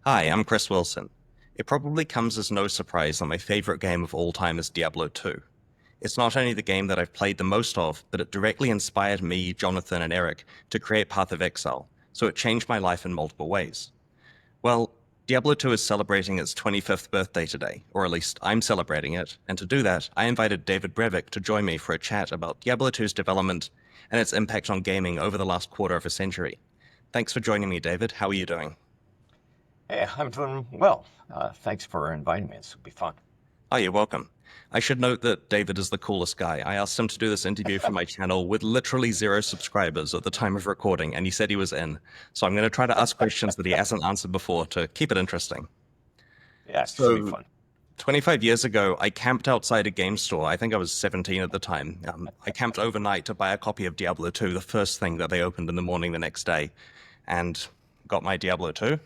Hi, I'm Chris Wilson. It probably comes as no surprise that my favorite game of all time is Diablo II. It's not only the game that I've played the most of, but it directly inspired me, Jonathan, and Eric to create Path of Exile, so it changed my life in multiple ways. Well, Diablo II is celebrating its 25th birthday today, or at least I'm celebrating it, and to do that, I invited David Brevik to join me for a chat about Diablo II's development and its impact on gaming over the last quarter of a century. Thanks for joining me, David. How are you doing? Hey, I'm doing well. Thanks for inviting me. This will be fun. Oh, you're welcome. I should note that David is the coolest guy. I asked him to do this interview for my channel with literally zero subscribers at the time of recording, and he said he was in. So I'm going to try to ask questions that he hasn't answered before to keep it interesting. Yeah, it should be So, fun. 25 years ago, I camped outside a game store. I think I was 17 at the time. I camped overnight to buy a copy of Diablo 2, the first thing that they opened in the morning the next day, and got my Diablo 2.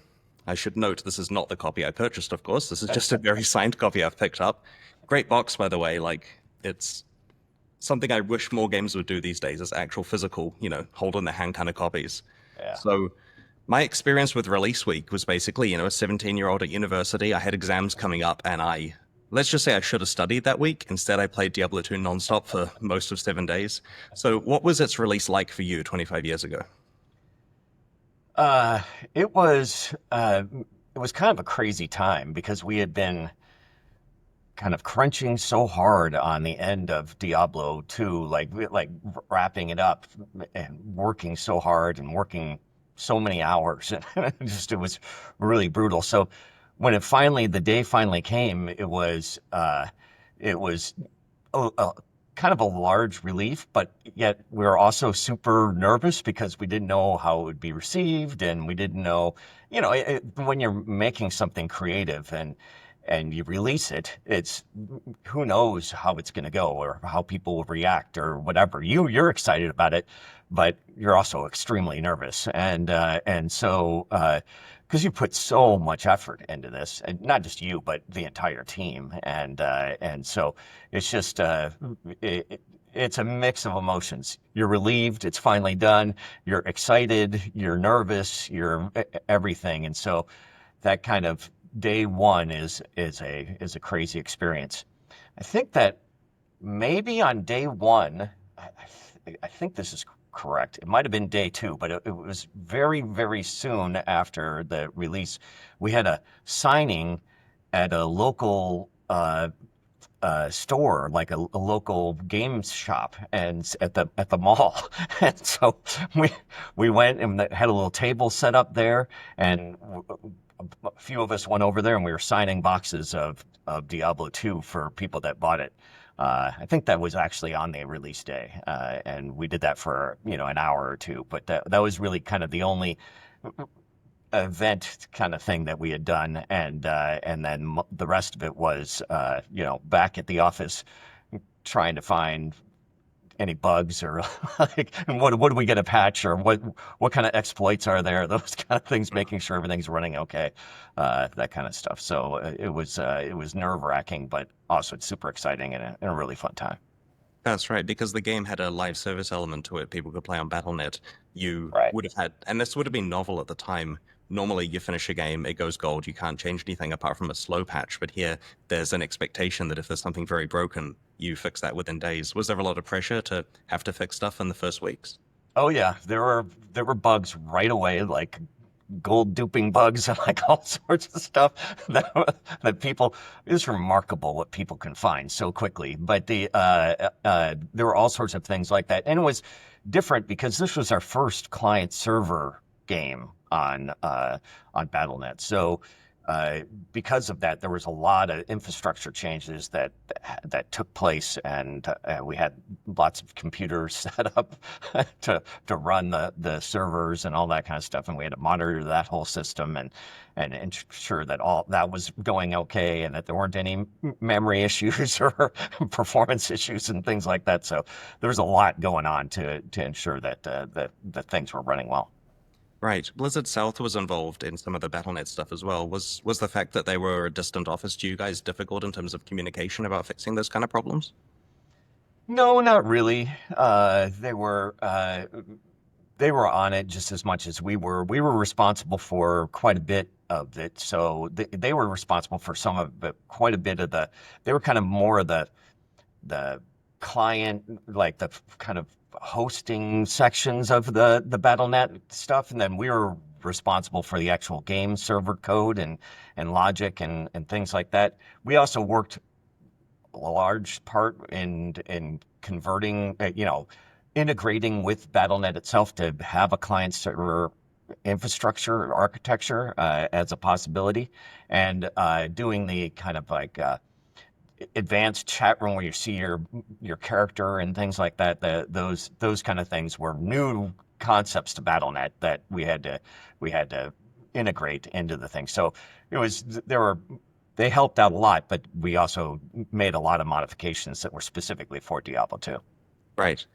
I should note this is not the copy I purchased, of course. This is just a very signed copy I've picked up. Great box, by the way. Like, it's something I wish more games would do these days is actual physical, hold in the hand kind of copies. Yeah. So my experience with release week was basically, a 17-year-old at university. I had exams coming up and let's just say I should have studied that week. Instead, I played Diablo 2 nonstop for most of 7 days. So what was its release like for you 25 years ago? Uh, it was uh, it was kind of a crazy time because we had been kind of crunching so hard on the end of Diablo 2, like wrapping it up and working so hard and working so many hours. And it was really brutal. So when the day finally came, it was a kind of a large relief, but yet we were also super nervous because we didn't know how it would be received, and we didn't know, when you're making something creative and you release it, it's who knows how it's going to go or how people will react or whatever. You're excited about it, but you're also extremely nervous, and so because you put so much effort into this, and not just you, but the entire team, and so it's just it's a mix of emotions. You're relieved, it's finally done. You're excited, you're nervous, you're everything, and so that kind of day one is a crazy experience. I think that maybe on day one, I think this is correct. It might have been day two, but it was very, very soon after the release. We had a signing at a local store, like a local games shop, and at the mall. And so we we went and had a little table set up there, and a few of us went over there, and we were signing boxes of Diablo 2 for people that bought it. I think that was actually on the release day, and we did that for an hour or two. But that was really kind of the only event kind of thing that we had done, and then the rest of it was back at the office trying to find any bugs or like what do we get a patch or what kind of exploits are there, those kind of things, making sure everything's running okay, that kind of stuff. So it was nerve-wracking, but also it's super exciting and a really fun time. That's right, because the game had a live service element to it. People could play on Battle.net. You Right. would have had, and this would have been novel at the time. Normally, you finish a game, it goes gold, you can't change anything apart from a slow patch. But here, there's an expectation that if there's something very broken, you fix that within days. Was there a lot of pressure to have to fix stuff in the first weeks? Oh yeah, there were bugs right away, like gold duping bugs and like all sorts of stuff that people. It's remarkable what people can find so quickly. But there were all sorts of things like that, and it was different because this was our first client server game on BattleNet. So because of that, there was a lot of infrastructure changes that took place, and we had lots of computers set up to run the servers and all that kind of stuff, and we had to monitor that whole system and ensure that all that was going okay and that there weren't any memory issues or performance issues and things like that. So there was a lot going on to ensure that things were running well. Right. Blizzard South was involved in some of the Battle.net stuff as well. Was the fact that they were a distant office to you guys difficult in terms of communication about fixing those kind of problems? No, not really. They were on it just as much as we were. We were responsible for quite a bit of it. So they were responsible for some of it, quite a bit of the. They were kind of more of the client, like the kind of hosting sections of the BattleNet stuff, and then we were responsible for the actual game server code and logic and things like that. We also worked a large part in converting, integrating with BattleNet itself to have a client server infrastructure or architecture as a possibility, and doing the kind of like advanced chat room where you see your character and things like that. Those kind of things were new concepts to BattleNet that we had to integrate into the thing. So it was there were they helped out a lot, but we also made a lot of modifications that were specifically for Diablo 2. Right.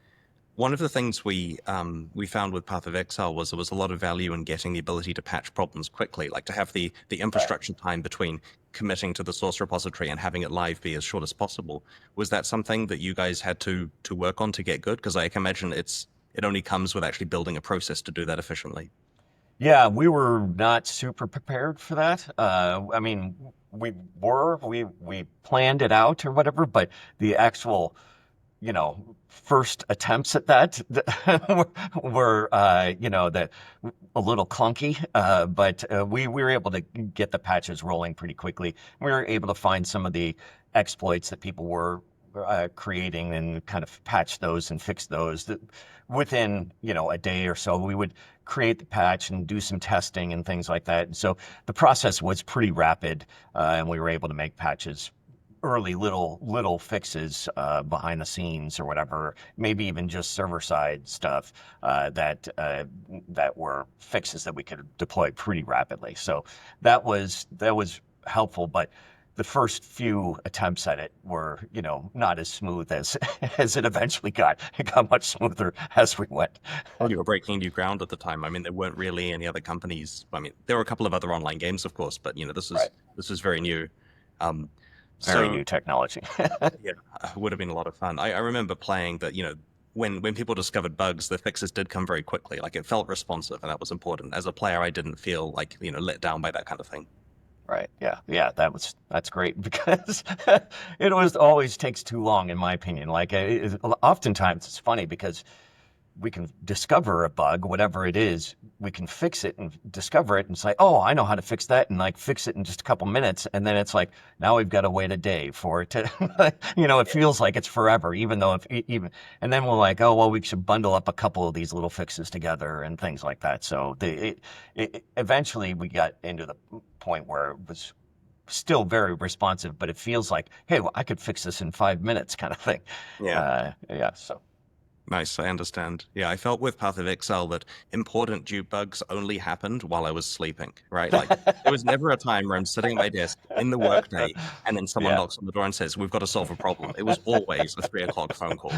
One of the things we found with Path of Exile was there was a lot of value in getting the ability to patch problems quickly, like to have the infrastructure time between committing to the source repository and having it live be as short as possible. Was that something that you guys had to work on to get good? Because I can imagine it only comes with actually building a process to do that efficiently. Yeah, we were not super prepared for that. I mean, we planned it out or whatever, but the actual first attempts at that were that a little clunky, but we were able to get the patches rolling pretty quickly. We were able to find some of the exploits that people were creating and kind of patch those and fix those within a day or so. We would create the patch and do some testing and things like that. And so the process was pretty rapid, and we were able to make patches early little fixes behind the scenes or whatever, maybe even just server side stuff that were fixes that we could deploy pretty rapidly. So that was helpful, but the first few attempts at it were, not as smooth as as it eventually got. It got much smoother as we went. You were breaking new ground at the time. I mean, there weren't really any other companies. I mean, there were a couple of other online games, of course, but this is Right. this is very new. Um, Very so new technology. yeah, it would have been a lot of fun. I remember playing that, when people discovered bugs, the fixes did come very quickly. Like it felt responsive, and that was important. As a player, I didn't feel like, let down by that kind of thing. Right. Yeah. Yeah. That's great because it was always takes too long, in my opinion. Like, oftentimes it's funny because we can discover a bug, whatever it is, we can fix it and discover it and say, oh, I know how to fix that, and like fix it in just a couple minutes. And then it's like, now we've got to wait a day for it to, it feels like it's forever, even though and then we're like, oh, well, we should bundle up a couple of these little fixes together and things like that. So eventually we got into the point where it was still very responsive, but it feels like, hey, well, I could fix this in 5 minutes kind of thing. Yeah. Yeah. So. Nice, I understand. Yeah, I felt with Path of Exile that important due bugs only happened while I was sleeping, right? Like there was never a time where I'm sitting at my desk in the workday and then someone Yeah. knocks on the door and says, "We've got to solve a problem." It was always a 3 o'clock phone call.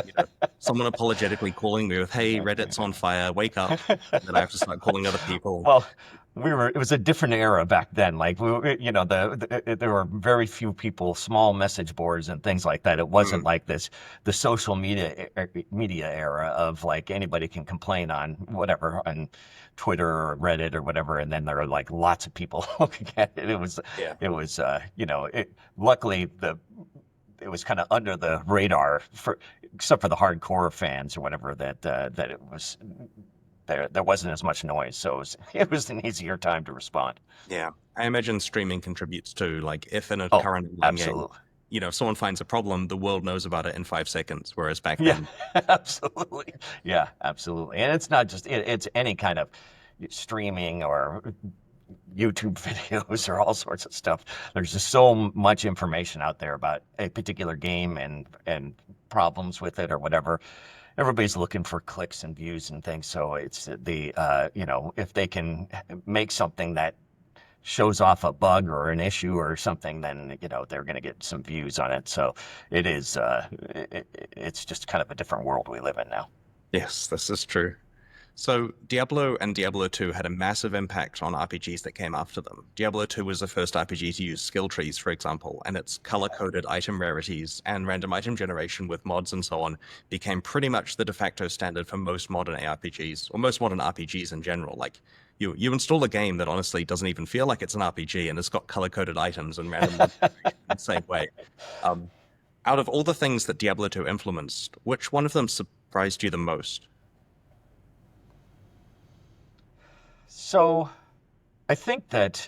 You know, Someone apologetically calling me with, "Hey, Reddit's on fire, wake up." And then I have to start calling other people. Well, it was a different era back then. Like, there were very few people, small message boards and things like that. It wasn't Mm, like the social media era of like anybody can complain on whatever on Twitter or Reddit or whatever. And then there are like lots of people looking at it. yeah. Luckily it was kind of under the radar except for the hardcore fans or whatever that it was there wasn't as much noise, so it was an easier time to respond. Yeah. I imagine streaming contributes too. Like if in a Oh, current online game, absolutely. if someone finds a problem, the world knows about it in 5 seconds, whereas back Yeah, then, absolutely. Yeah, absolutely. And it's not just it's any kind of streaming or YouTube videos or all sorts of stuff. There's just so much information out there about a particular game and problems with it or whatever. Everybody's looking for clicks and views and things. So it's if they can make something that shows off a bug or an issue or something, then they're going to get some views on it. So it is it's just kind of a different world we live in now. yes, this is true. So Diablo and Diablo 2 had a massive impact on RPGs that came after them. Diablo 2 was the first RPG to use skill trees, for example, and its color-coded item rarities and random item generation with mods and so on became pretty much the de facto standard for most modern ARPGs, or most modern RPGs in general. Like, You install a game that honestly doesn't even feel like it's an RPG, and it's got color-coded items and random monster creation in the same way. Um, Out of all the things that Diablo 2 implements, which one of them surprised you the most? So I think that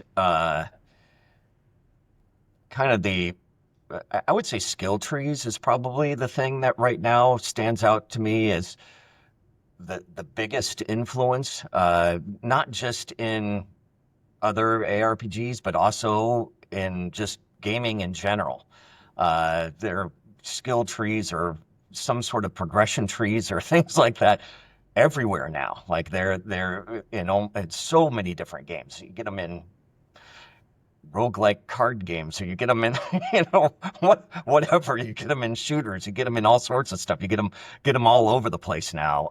kind of I would say skill trees is probably the thing that right now stands out to me as the biggest influence, not just in other ARPGs, but also in just gaming in general. Their skill trees or some sort of progression trees or things like that everywhere now. Like they're in so many different games. You get them in roguelike card games, so you get them in, whatever. You get them in shooters, you get them in all sorts of stuff. You get them all over the place now,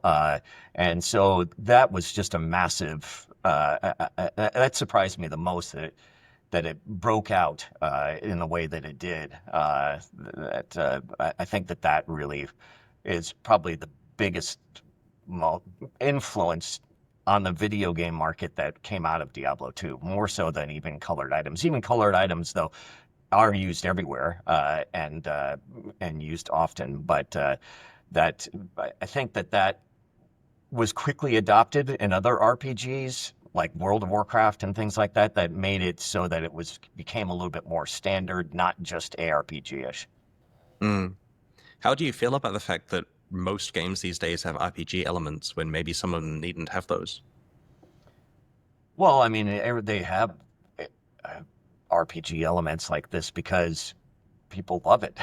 and so that was just a massive. That surprised me the most that it broke out in the way that it did. I think that really is probably the biggest influence on the video game market that came out of Diablo 2, more so than even colored items. Even colored items, though, are used everywhere and used often. But that I think that was quickly adopted in other RPGs like World of Warcraft and things like that. That made it so that became a little bit more standard, not just ARPG-ish. Mm. How do you feel about the fact that most games these days have RPG elements when maybe some of them needn't have those? Well, I mean, they have uh, RPG elements like this because people love it.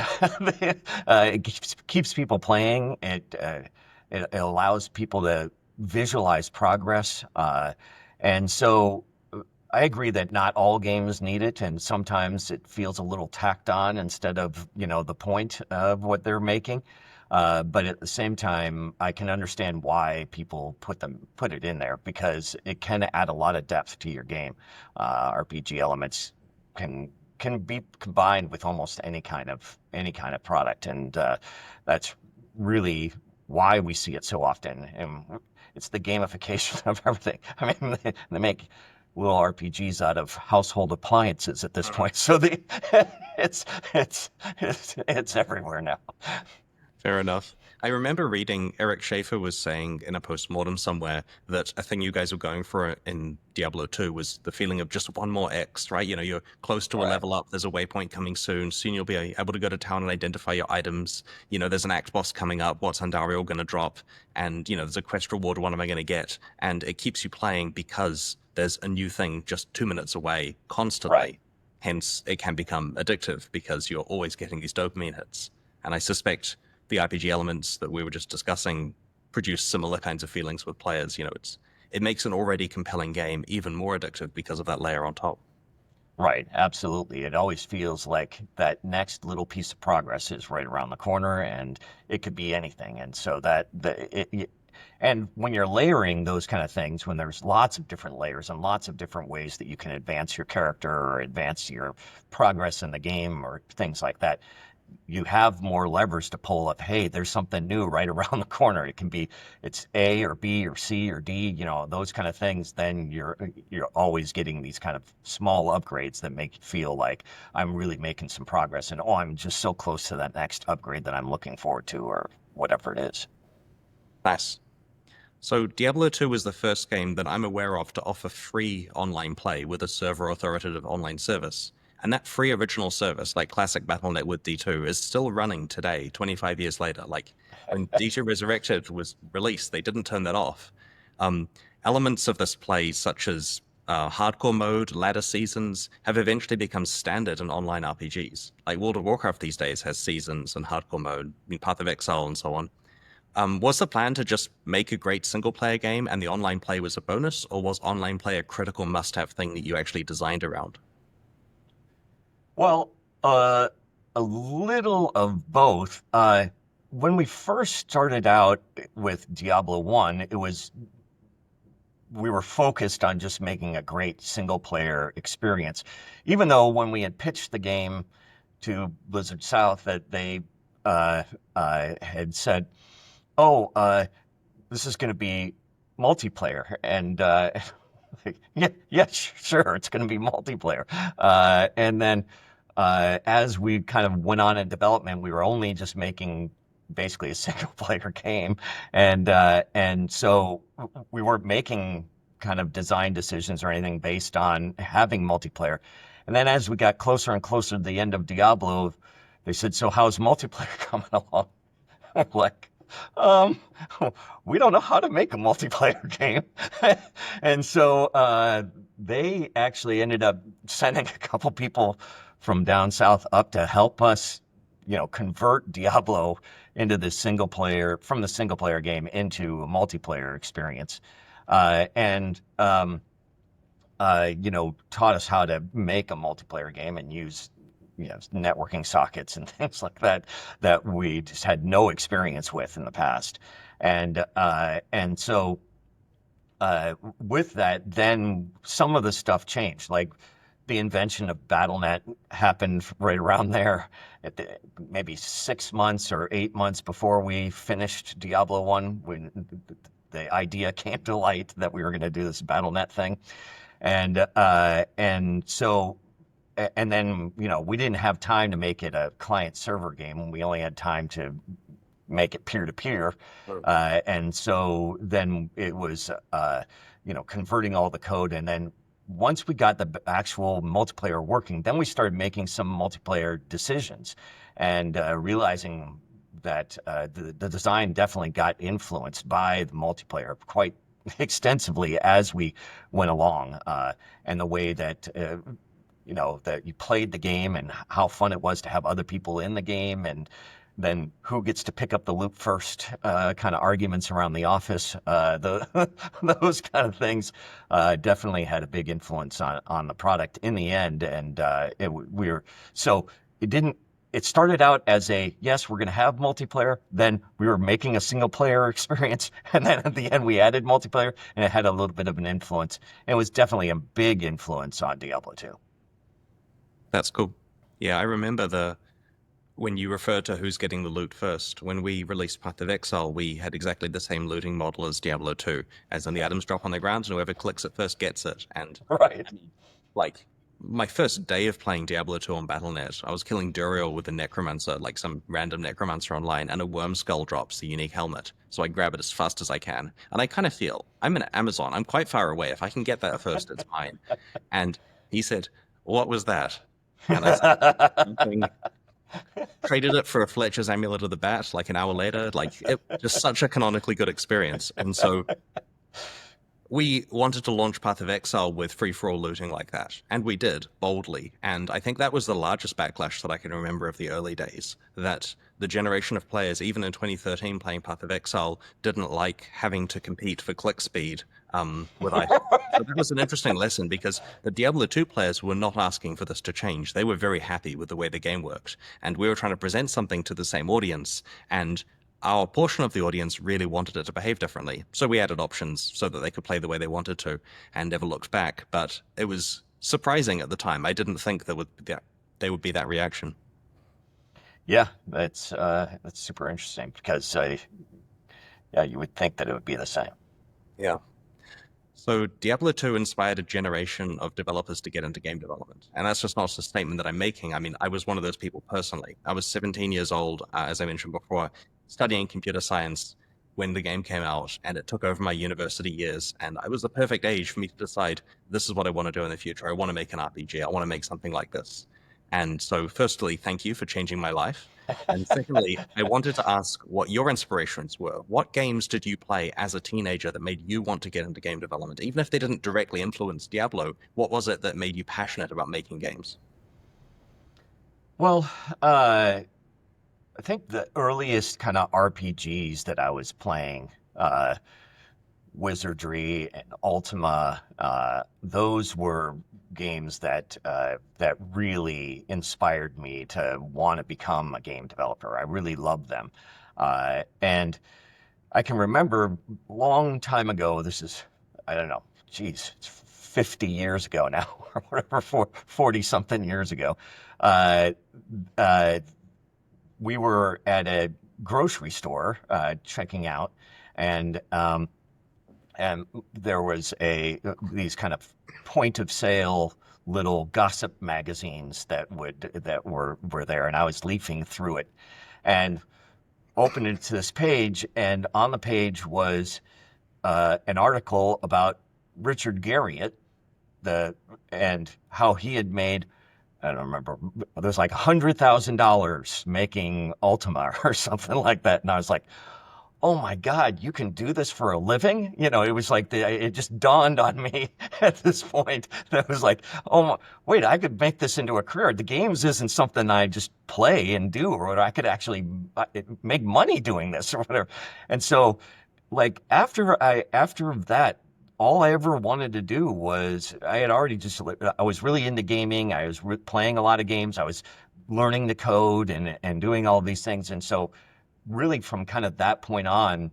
It keeps people playing. It allows people to visualize progress. And so I agree that not all games need it, and sometimes it feels a little tacked on instead of, the point of what they're making. But at the same time, I can understand why people put it in there because it can add a lot of depth to your game. RPG elements can can be combined with almost any kind of product, and that's really why we see it so often. And it's the gamification of everything. I mean, they make little RPGs out of household appliances at this point, so it's it's it's everywhere now. Fair enough. I remember reading Eric Schaefer was saying in a postmortem somewhere that a thing you guys were going for in Diablo 2 was the feeling of just one more X, right? You know, you're close to a Right. level up, there's a waypoint coming soon, soon you'll be able to go to town and identify your items. You know, there's an act boss coming up, what's Andariel going to drop? And, you know, there's a quest reward, what am I going to get? And it keeps you playing because there's a new thing just 2 minutes away Right. constantly. Hence, it can become addictive because you're always getting these dopamine hits. And I suspect the RPG elements that we were just discussing produce similar kinds of feelings with players. You know, it makes an already compelling game even more addictive because of that layer on top. Right, absolutely. It always feels like that next little piece of progress is right around the corner, and it could be anything. And so and when you're layering those kind of things, when there's lots of different layers and lots of different ways that you can advance your character or advance your progress in the game or things like that, you have more levers to pull of, hey, there's something new right around the corner. It's A or B or C or D, those kind of things. Then you're always getting these kind of small upgrades that make you feel like I'm really making some progress, and I'm just so close to that next upgrade that I'm looking forward to, or whatever it is. Nice. So Diablo 2 was the first game that I'm aware of to offer free online play with a server authoritative online service. And that free original service, like classic Battle.net with D2, is still running today, 25 years later. Like when D2 Resurrected was released, they didn't turn that off. Um, Elements of this play, such as hardcore mode, ladder seasons, have eventually become standard in online RPGs. Like World of Warcraft these days has seasons and hardcore mode, Path of Exile, and so on. Was the plan to just make a great single player game and the online play was a bonus, or was online play a critical must have thing that you actually designed around? Well, a little of both. When we first started out with Diablo 1, we were focused on just making a great single player experience. Even though when we had pitched the game to Blizzard South, that they had said, "Oh, this is going to be multiplayer," and Yeah, yeah, sure, it's going to be multiplayer. And then as we kind of went on in development, we were only just making basically a single player game, and so we weren't making kind of design decisions or anything based on having multiplayer. And then as we got closer and closer to the end of Diablo, they said, "So how's multiplayer coming along?" Like, um, we don't know how to make a multiplayer game. And so they actually ended up sending a couple people from down south up to help us, convert Diablo into the single player game into a multiplayer experience. And taught us how to make a multiplayer game and use networking sockets and things like that that we just had no experience with in the past. And so with that, then some of the stuff changed. Like the invention of BattleNet happened right around there, maybe 6 months or 8 months before we finished Diablo One. When the idea came to light that we were going to do this BattleNet thing, and so and then we didn't have time to make it a client server game. We only had time to make it peer to peer, and so then it was converting all the code, and then once we got the actual multiplayer working, then we started making some multiplayer decisions and realizing that the design definitely got influenced by the multiplayer quite extensively as we went along, and the way that that you played the game and how fun it was to have other people in the game, and then who gets to pick up the loot first, kind of arguments around the office, those kind of things definitely had a big influence on the product in the end. And so it didn't. It started out as yes, we're going to have multiplayer. Then we were making a single player experience. And then at the end, we added multiplayer, and it had a little bit of an influence. It was definitely a big influence on Diablo 2. That's cool. Yeah, I remember when you refer to who's getting the loot first. When we released Path of Exile, we had exactly the same looting model as Diablo 2, as in the items drop on the ground and whoever clicks it first gets it. And Right. I mean, like my first day of playing Diablo 2 on Battle.net, I was killing Duriel with a Necromancer, like some random Necromancer online, and a Worm Skull drops the unique helmet. So I grab it as fast as I can. And I kind of feel, I'm in Amazon, I'm quite far away. If I can get that first, it's mine. And he said, "What was that?" And I said, "Nothing." Traded it for a Fletcher's Amulet of the Bat like an hour later. Like, it just such a canonically good experience. And so we wanted to launch Path of Exile with free-for-all looting like that, and we did, boldly. And I think that was the largest backlash that I can remember of the early days, that the generation of players, even in 2013 playing Path of Exile, didn't like having to compete for click speed with items. So that was an interesting lesson, because the Diablo 2 players were not asking for this to change. They were very happy with the way the game worked, and we were trying to present something to the same audience, and our portion of the audience really wanted it to behave differently. So we added options so that they could play the way they wanted to, and never looked back. But it was surprising at the time. I didn't think there would be that reaction. Yeah, that's super interesting because yeah, you would think that it would be the same. Yeah. So Diablo 2 inspired a generation of developers to get into game development. And that's just not a statement that I'm making. I mean, I was one of those people personally. I was 17 years old, as I mentioned before, studying computer science when the game came out, and it took over my university years. And I was the perfect age for me to decide, this is what I want to do in the future. I want to make an RPG. I want to make something like this. And so, firstly, thank you for changing my life. And secondly, I wanted to ask what your inspirations were. What games did you play as a teenager that made you want to get into game development? Even if they didn't directly influence Diablo, what was it that made you passionate about making games? Well, I think the earliest kind of RPGs that I was playing, Wizardry and Ultima, those were games that really inspired me to want to become a game developer. I really loved them, and I can remember a long time ago. This is, I don't know, geez, it's 50 years ago now, or whatever, 40 something years ago. Uh, uh, we were at a grocery store checking out, and and there was these kind of point of sale little gossip magazines that were there, and I was leafing through it and opened it to this page, and on the page was an article about Richard Garriott, the and how he had made, I don't remember, there was like $100,000 making Ultima or something like that, and I was like, oh my God, you can do this for a living? It was like it just dawned on me at this point that was like, oh my, wait, I could make this into a career. The games isn't something I just play and do, or I could actually make money doing this or whatever. And so, like after that, all I ever wanted to do was I was really into gaming. I was playing a lot of games. I was learning the code and doing all these things. And so really from kind of that point on,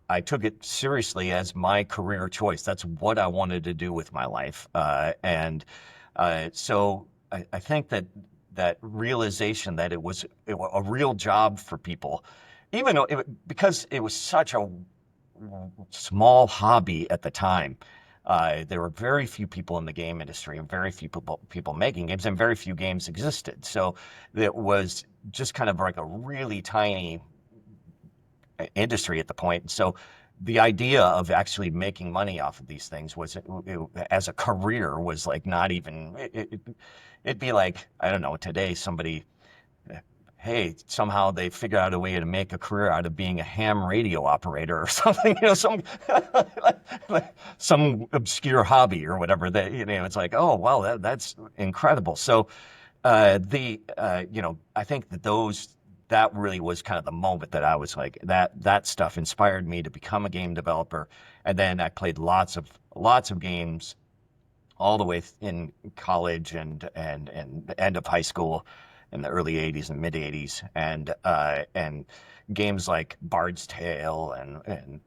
I took it seriously as my career choice. That's what I wanted to do with my life. And so I think that realization that it was a real job for people, even though because it was such a small hobby at the time. There were very few people in the game industry and very few people making games, and very few games existed. So it was just kind of like a really tiny industry at the point. So the idea of actually making money off of these things as a career was like not even, it'd be like, I don't know, today somebody, hey, somehow they figure out a way to make a career out of being a ham radio operator or something, some obscure hobby or whatever that, it's like, oh, well, that's incredible. So, I think that really was kind of the moment that I was like, that stuff inspired me to become a game developer. And then I played lots of games all the way in college and the end of high school in the early 80s and mid 80s, and games like Bard's Tale and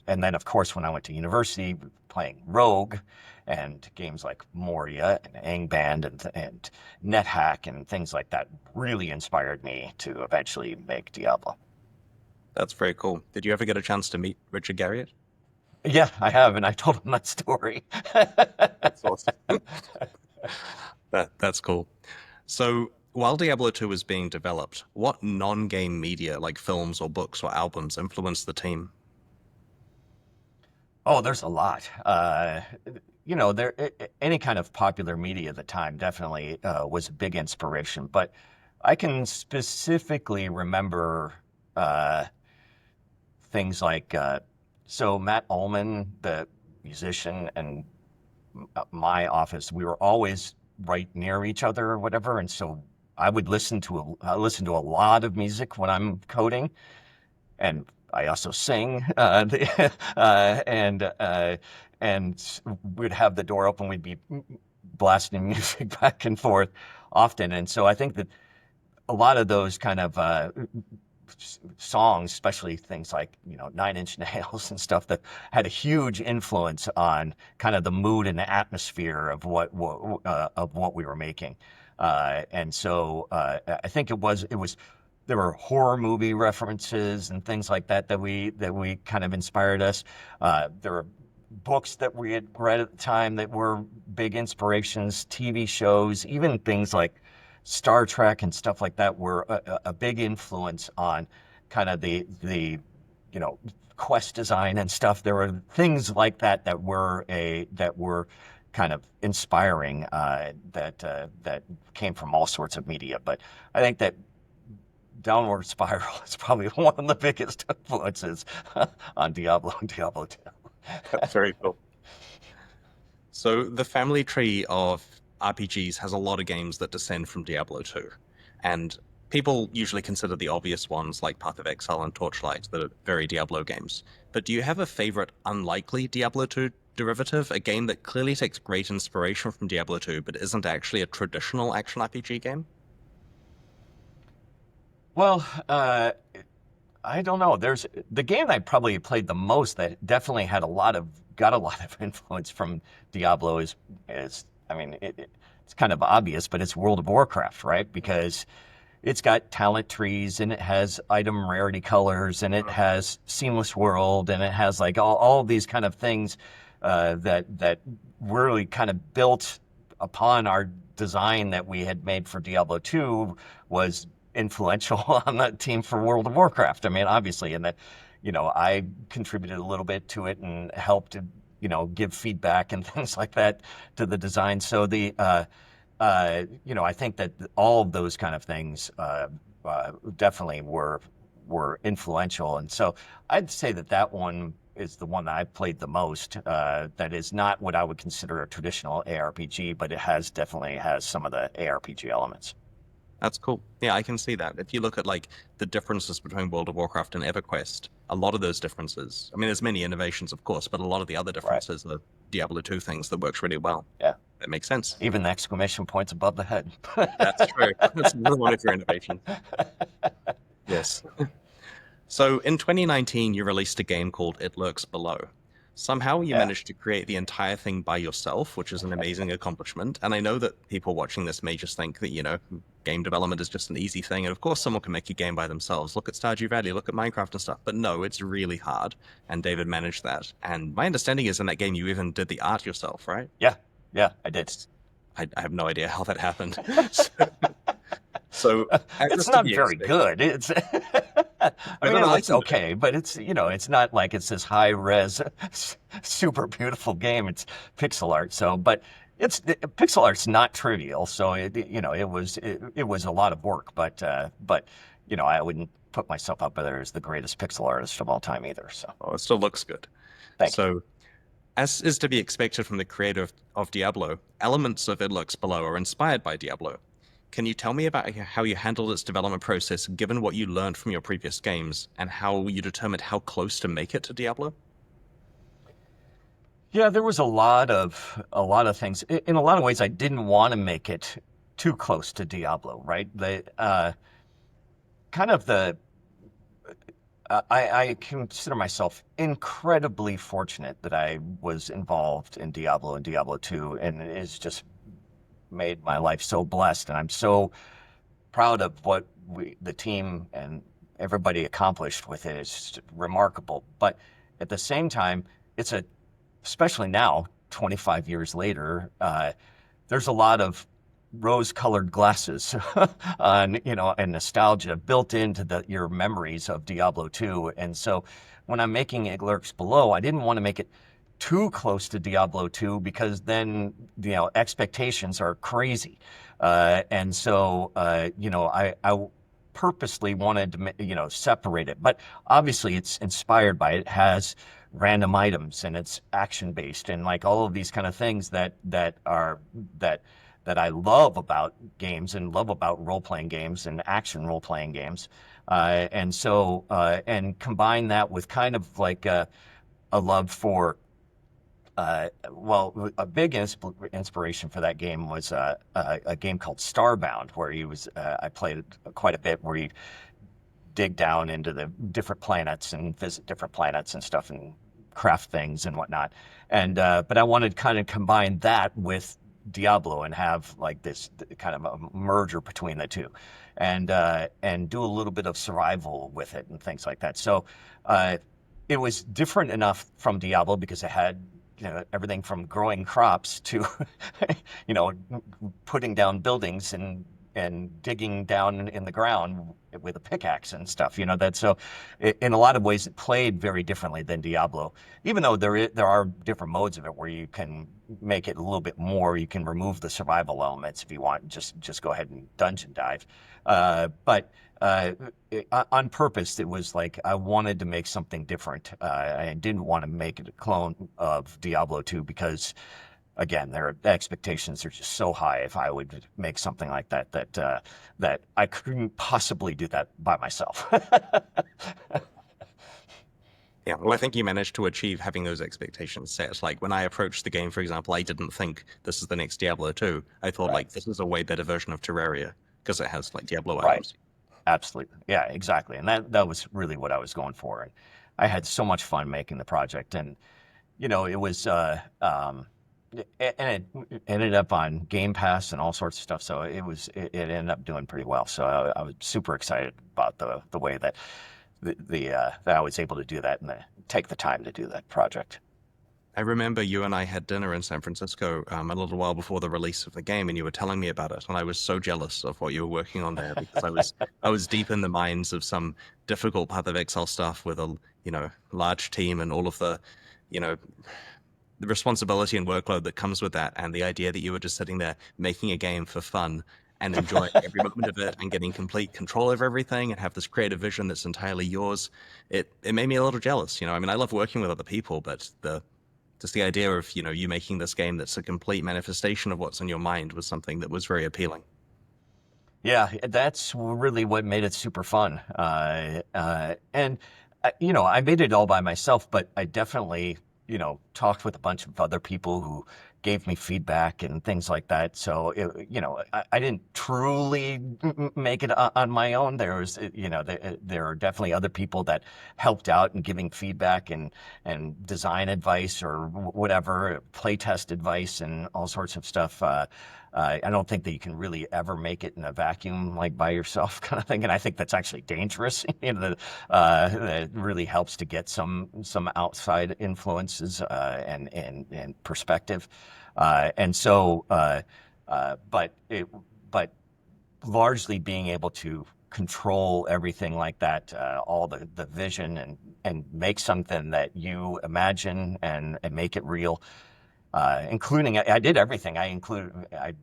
then of course when I went to university playing Rogue, and games like Moria and Angband and NetHack and things like that really inspired me to eventually make Diablo. That's very cool. Did you ever get a chance to meet Richard Garriott? Yeah, I have, and I told him that story. That's awesome. That's cool. So while Diablo 2 was being developed, what non-game media like films or books or albums influenced the team? Oh, there's a lot. Any kind of popular media at the time definitely was a big inspiration. But I can specifically remember uh, things like so Matt Ullman, the musician, and my office, we were always right near each other or whatever, and so I listen to a lot of music when I'm coding, and I also sing, and we'd have the door open. We'd be blasting music back and forth often, and so I think that a lot of those kind of songs, especially things like Nine Inch Nails and stuff, that had a huge influence on kind of the mood and the atmosphere of what we were making. And so I think it was there were horror movie references and things like that we kind of inspired us. There were books that we had read at the time that were big inspirations, TV shows, even things like Star Trek and stuff like that were a big influence on kind of the quest design and stuff. There were things like that were kind of inspiring, that came from all sorts of media. But I think that Downward Spiral is probably one of the biggest influences on Diablo and Diablo 2. That's very cool. So the family tree of RPGs has a lot of games that descend from Diablo 2, and people usually consider the obvious ones like Path of Exile and Torchlight that are very Diablo games. But do you have a favorite unlikely Diablo 2 derivative, a game that clearly takes great inspiration from Diablo 2 but isn't actually a traditional action RPG game? Well, I don't know. There's the game I probably played the most that definitely got a lot of influence from Diablo is I mean it's kind of obvious, but it's World of Warcraft, right? Because it's got talent trees, and it has item rarity colors, and it has seamless world, and it has like all of these kind of things that really kind of built upon our design that we had made for Diablo II was influential on that team for World of Warcraft. I mean, obviously, and that, I contributed a little bit to it and helped, give feedback and things like that to the design. So I think that all of those kind of things definitely were influential. And so I'd say that one is the one that I played the most. That is not what I would consider a traditional ARPG, but it definitely has some of the ARPG elements. That's cool. Yeah, I can see that. If you look at like the differences between World of Warcraft and EverQuest, a lot of those differences, I mean, there's many innovations, of course, but a lot of the other Right. differences are Diablo 2 things that works really well. Yeah. That makes sense. Even the exclamation points above the head. That's true. That's another one of your innovations. Yes. So in 2019, you released a game called It Lurks Below. Somehow you Yeah. managed to create the entire thing by yourself, which is an amazing accomplishment. And I know that people watching this may just think that, game development is just an easy thing. And of course, someone can make a game by themselves. Look at Stardew Valley, look at Minecraft and stuff. But no, it's really hard. And David managed that. And my understanding is in that game, you even did the art yourself, right? Yeah. Yeah, I did. I have no idea how that happened. So, as It's is to not be very expected, good. I mean, better it than I looks can do. okay, but it's not like it's this high res, super beautiful game. It's pixel art. So, but pixel art's not trivial. So it was a lot of work, but I wouldn't put myself up there as the greatest pixel artist of all time either. So, Oh, it still looks good. thank you. So, as is to be expected from the creator of Diablo, elements of It Lurks Below are inspired by Diablo. Can you tell me about how you handled its development process, given what you learned from your previous games, and how you determined how close to make it to Diablo? Yeah, there was a lot of things. In a lot of ways, I didn't want to make it too close to Diablo, right? Kind of the I consider myself incredibly fortunate that I was involved in Diablo and Diablo 2, and it's just made my life so blessed. And I'm so proud of what the team and everybody accomplished with it. It's just remarkable. But at the same time, it's especially now, 25 years later, there's a lot of rose-colored glasses and nostalgia built into your memories of Diablo 2. And so when I'm making It Lurks Below, I didn't want to make it too close to Diablo 2 because then expectations are crazy. And so I purposely wanted to separate it. But obviously it's inspired by it. It has random items and it's action based and like all of these kind of things that I love about games and love about role playing games and action role playing games. And combine that with kind of like a love for a big inspiration for that game was a game called Starbound, where I played it quite a bit, where you dig down into the different planets and visit different planets and stuff and craft things and whatnot. But I wanted to kind of combine that with Diablo and have like this kind of a merger between the two, and do a little bit of survival with it and things like that. So it was different enough from Diablo because it had everything from growing crops to putting down buildings and digging down in the ground with a pickaxe and stuff. In a lot of ways it played very differently than Diablo, even though there are different modes of it where you can make it a little bit more. You can remove the survival elements if you want, just go ahead and dungeon dive. But on purpose, it was like I wanted to make something different. I didn't want to make it a clone of Diablo 2 because, again, the expectations are just so high. If I would make something like that I couldn't possibly do that by myself. Yeah, well, I think you managed to achieve having those expectations set. Like when I approached the game, for example, I didn't think this is the next Diablo 2. I thought Right. like this is a way better version of Terraria because it has like Diablo Right. items. Absolutely. Yeah, exactly. And that was really what I was going for. And I had so much fun making the project. And, it was, and it ended up on Game Pass and all sorts of stuff. So it ended up doing pretty well. So I was super excited about the way that that I was able to do that and take the time to do that project. I remember you and I had dinner in San Francisco a little while before the release of the game, and you were telling me about it, and I was so jealous of what you were working on there because I was deep in the minds of some difficult Path of Exile stuff with a large team and all of you know the responsibility and workload that comes with that, and the idea that you were just sitting there making a game for fun and enjoying every moment of it and getting complete control over everything and have this creative vision that's entirely yours. It made me a little jealous. I mean, I love working with other people, but the idea of you making this game that's a complete manifestation of what's in your mind was something that was very appealing. Yeah, that's really what made it super fun. And I made it all by myself, but I definitely, talked with a bunch of other people who gave me feedback and things like that. So, I didn't truly make it on my own. There are definitely other people that helped out in giving feedback and design advice or whatever, playtest advice and all sorts of stuff. I don't think that you can really ever make it in a vacuum, like by yourself, kind of thing. And I think that's actually dangerous. That really helps to get some outside influences and perspective. And so, but largely being able to control everything like that, all the vision and make something that you imagine and make it real, including I did everything. I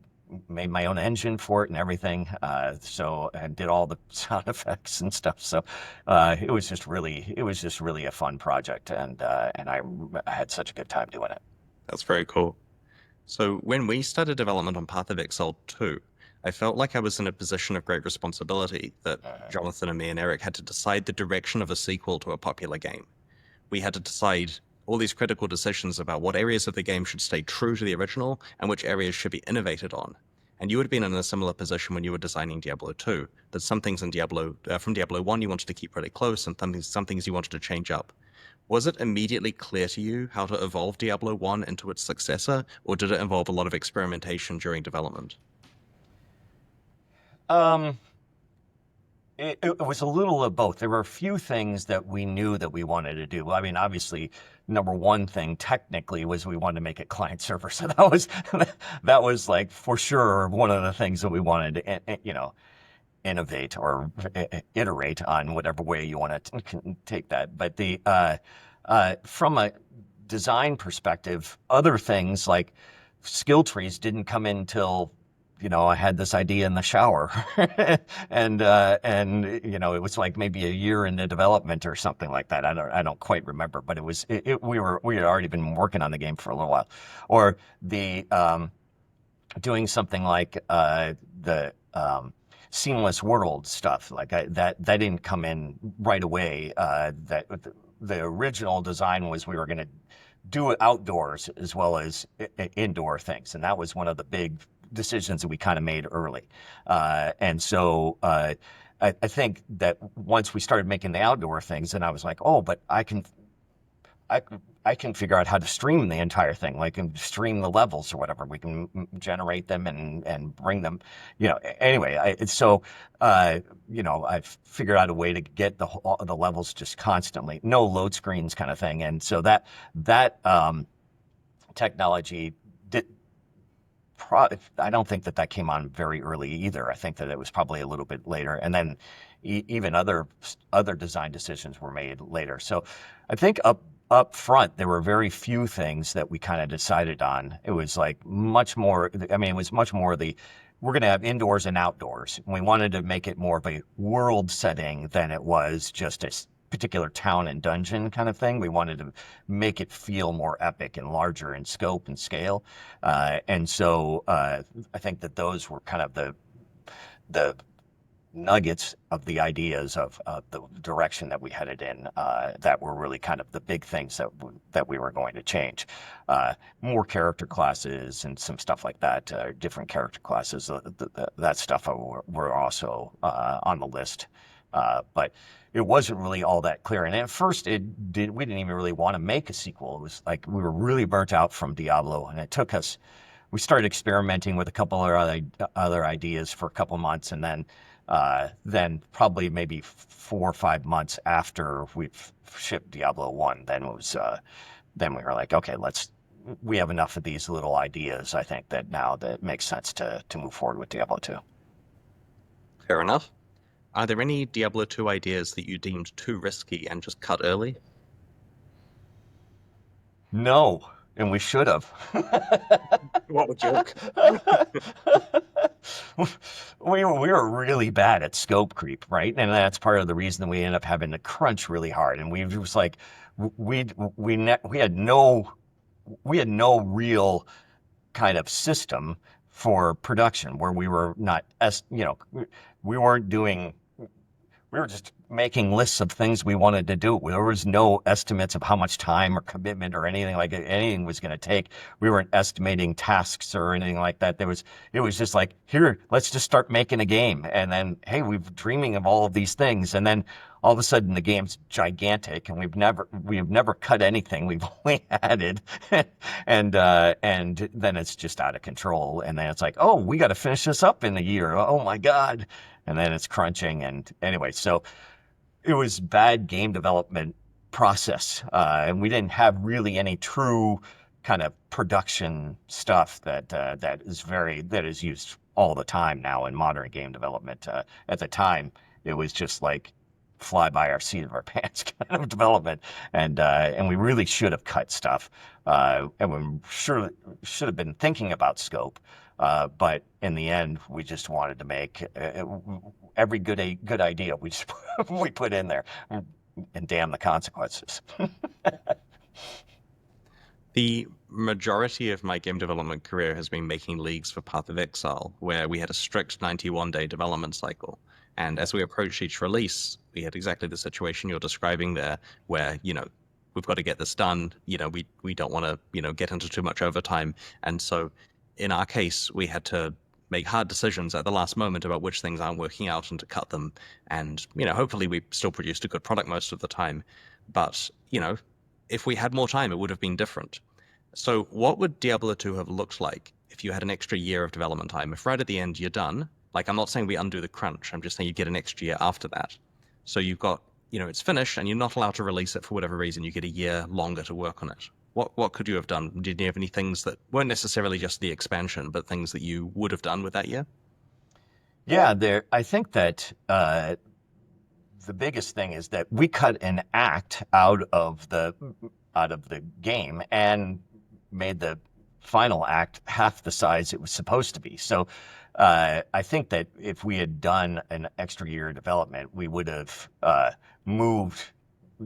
made my own engine for it and everything. So and did all the sound effects and stuff. So it was just really a fun project, and I had such a good time doing it. That's very cool. So when we started development on Path of Exile 2, I felt like I was in a position of great responsibility that Jonathan and me and Eric had to decide the direction of a sequel to a popular game. We had to decide all these critical decisions about what areas of the game should stay true to the original and which areas should be innovated on. And you had been in a similar position when you were designing Diablo 2, that some things in from Diablo 1 you wanted to keep pretty close and some things you wanted to change up. Was it immediately clear to you how to evolve Diablo 1 into its successor, or did it involve a lot of experimentation during development? Um, it was a little of both. There were a few things that we knew that we wanted to do. I mean, obviously, number one thing technically was we wanted to make it client server. So that was like for sure one of the things that we wanted to, innovate or iterate on whatever way you want to take that. But from a design perspective, other things like skill trees didn't come in till I had this idea in the shower, and it was like maybe a year into development or something like that. I don't quite remember, but we had already been working on the game for a little while, or the doing something like the seamless world stuff that didn't come in right away. That the original design was we were going to do it outdoors as well as indoor things, and that was one of the big decisions that we kind of made early. And so I think that once we started making the outdoor things, then I was like, oh, but I, I can figure out how to stream the entire thing, like and stream the levels or whatever. We can generate them and bring them, Anyway, I've figured out a way to get the levels just constantly, no load screens kind of thing, and so that technology did. I don't think that came on very early either. I think that it was probably a little bit later, and then even other design decisions were made later. So I think up front there were very few things that we kind of decided on. It was like much more. I mean, it was much more we're going to have indoors and outdoors. We wanted to make it more of a world setting than it was just a particular town and dungeon kind of thing. We wanted to make it feel more epic and larger in scope and scale. And so I think that those were kind of the nuggets of the ideas of the direction that we headed in that were really kind of the big things that we were going to change. More character classes and some stuff like that, different character classes, that stuff were also on the list. But it wasn't really all that clear. And at first, we didn't even really want to make a sequel. It was like we were really burnt out from Diablo, and it took us. We started experimenting with a couple of other ideas for a couple months, and then probably maybe 4 or 5 months after we shipped Diablo 1, then we were like, okay, we have enough of these little ideas. I think that now that it makes sense to move forward with Diablo 2. Fair enough. Are there any Diablo 2 ideas that you deemed too risky and just cut early? No, and we should have. What a joke. We were really bad at scope creep, right? And that's part of the reason we ended up having to crunch really hard. And we was like, we had no real kind of system for production where we were not as we weren't doing we were just making lists of things we wanted to do. There was no estimates of how much time or commitment or anything like anything was going to take. We weren't estimating tasks or anything like that. It was just like, here, let's just start making a game. And then, hey, we've dreaming of all of these things. And then all of a sudden the game's gigantic and we've never cut anything. We've only added and then it's just out of control. And then it's like, oh, we got to finish this up in a year. Oh my God. And then it's crunching. And anyway, so it was bad game development process. And we didn't have really any true kind of production stuff that is used all the time now in modern game development. At the time, it was just like fly by our seat of our pants kind of development, and we really should have cut stuff, and we should have been thinking about scope. But in the end, we just wanted to make every good idea we put in there, and damn the consequences. The majority of my game development career has been making leagues for Path of Exile, where we had a strict 91-day development cycle. And as we approached each release, we had exactly the situation you're describing there, where, we've got to get this done. We don't want to, get into too much overtime. And so in our case, we had to make hard decisions at the last moment about which things aren't working out and to cut them. And, hopefully we still produced a good product most of the time. But, if we had more time, it would have been different. So what would Diablo 2 have looked like if you had an extra year of development time? If right at the end you're done, like I'm not saying we undo the crunch, I'm just saying you get an extra year after that. So you've got, it's finished and you're not allowed to release it for whatever reason. You get a year longer to work on it. What could you have done? Did you have any things that weren't necessarily just the expansion, but things that you would have done with that year? Yeah, I think that the biggest thing is that we cut an act out of the game and made the final act half the size it was supposed to be. So I think that if we had done an extra year of development, we would have moved.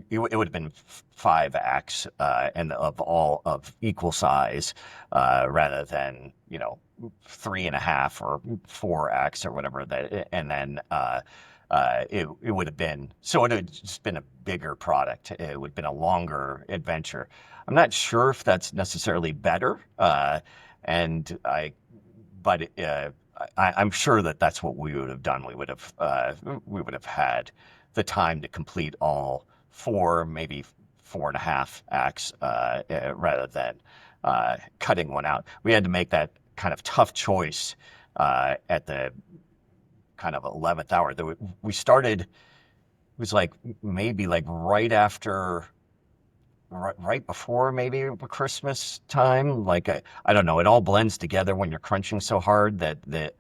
It would have been 5 acts and of equal size, rather than 3.5 or 4 acts or whatever that, and then it would have been, so it would have just been a bigger product. It would have been a longer adventure. I'm not sure if that's necessarily better, and but I'm sure that that's what we would have done. We would have had the time to complete all 4, maybe 4.5 acts, rather than cutting one out. We had to make that kind of tough choice at the kind of 11th hour. We started, it was like maybe like right before maybe Christmas time. Like, I don't know, it all blends together when you're crunching so hard that it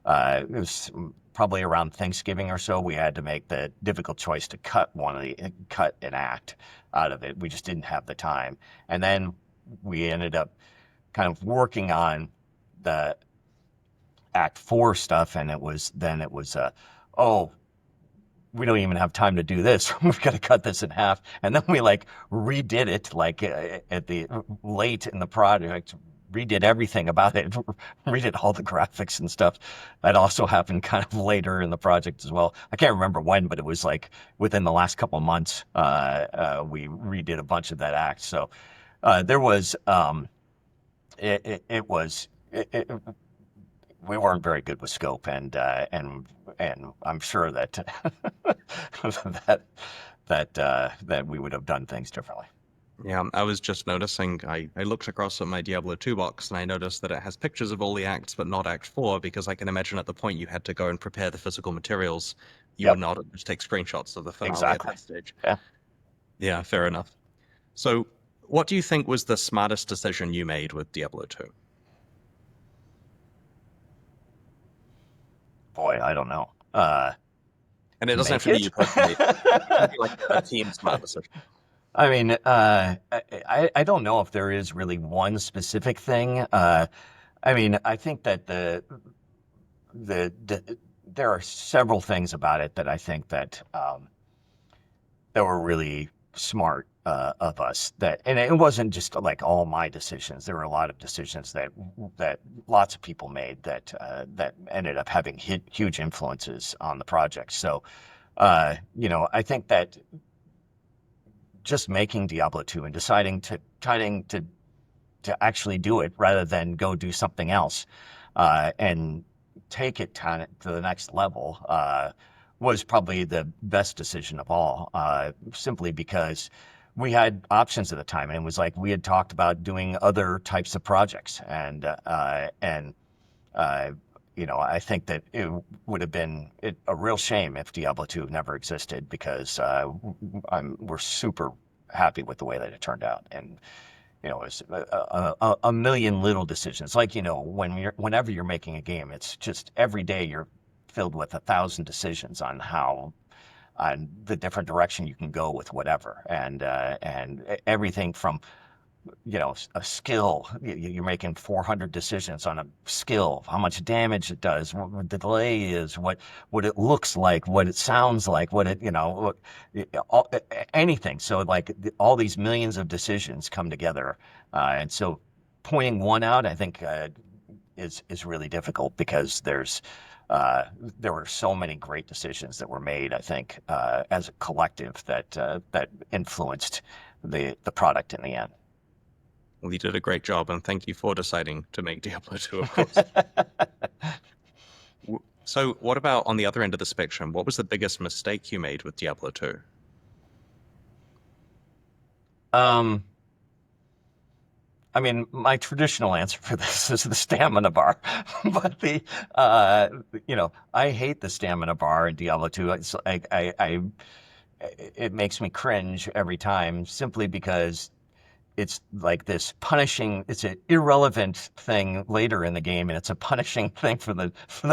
was probably around Thanksgiving or so. We had to make the difficult choice to cut an act out of it. We just didn't have the time. And then we ended up kind of working on the Act 4 stuff, and it was oh, we don't even have time to do this. We've got to cut this in half. And then we like redid it, like at the late in the project, redid everything about it, redid all the graphics and stuff. That also happened kind of later in the project as well. I can't remember when, but it was like within the last couple of months, we redid a bunch of that act. So there was, it was, we weren't very good with scope, and I'm sure that that that we would have done things differently. Yeah, I was just noticing, I looked across at my Diablo 2 box and I noticed that it has pictures of all the acts, but not Act 4, because I can imagine at the point you had to go and prepare the physical materials, you would Yep, not just take screenshots of the finale at exactly. that stage. Yeah. Yeah, fair enough. So, what do you think was the smartest decision you made with Diablo 2? Boy, I don't know. And it To doesn't have make to be you it. personally. It can be like a team smart decision. I mean, I don't know if there is really one specific thing. I mean, I think that the there are several things about it that I think that that were really smart of us. That, and it wasn't just like all my decisions. There were a lot of decisions that lots of people made that ended up having huge influences on the project. So, I think that just making Diablo 2 and deciding to actually do it rather than go do something else, and take it to the next level, was probably the best decision of all, simply because we had options at the time, and it was like we had talked about doing other types of projects, and uh, I think that it would have been a real shame if Diablo 2 never existed, because we're super happy with the way that it turned out. And it's a million little decisions. Like, whenever you're making a game, it's just every day you're filled with 1,000 decisions on the different direction you can go with whatever, and everything from a skill. You're making 400 decisions on a skill, how much damage it does, what the delay is, what it looks like, what it sounds like, what it, all, anything. So like all these millions of decisions come together, and so pointing one out, I think, is really difficult, because there were so many great decisions that were made, I think, as a collective, that influenced the product in the end. Well, you did a great job, and thank you for deciding to make Diablo 2, of course. So, what about on the other end of the spectrum? What was the biggest mistake you made with Diablo 2? Um, I mean, my traditional answer for this is the stamina bar, but uh, I hate the stamina bar in Diablo 2. It's like it makes me cringe every time, simply because it's like this punishing. It's an irrelevant thing later in the game, and it's a punishing thing for the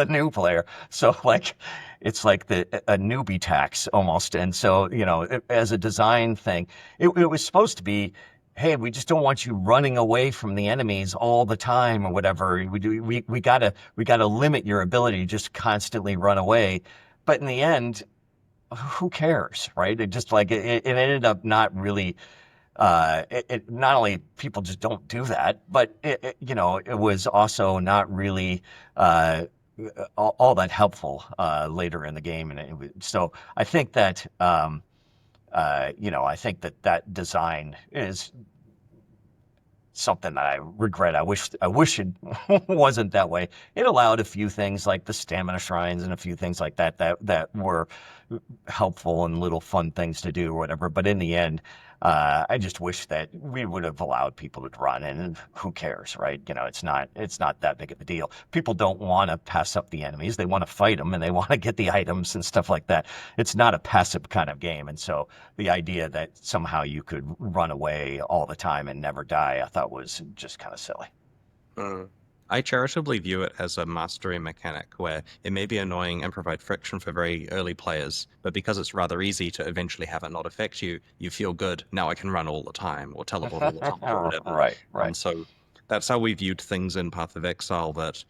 new player. So like, it's like a newbie tax almost. And so, as a design thing, it was supposed to be, hey, we just don't want you running away from the enemies all the time or whatever. We gotta limit your ability to just constantly run away. But in the end, who cares, right? It just like it ended up not really, not only people just don't do that, but it was also not really all that helpful later in the game. And so I think that, I think that design is something that I regret. I wish it wasn't that way. It allowed a few things like the stamina shrines and a few things like that were helpful and little fun things to do or whatever. But in the end, I just wish that we would have allowed people to run, and who cares, right? It's not that big of a deal. People don't want to pass up the enemies. They want to fight them, and they want to get the items and stuff like that. It's not a passive kind of game. And so the idea that somehow you could run away all the time and never die, I thought was just kind of silly. Mm. I charitably view it as a mastery mechanic where it may be annoying and provide friction for very early players, but because it's rather easy to eventually have it not affect you, you feel good. Now I can run all the time or teleport all the time or whatever. Right, right. And so that's how we viewed things in Path of Exile, that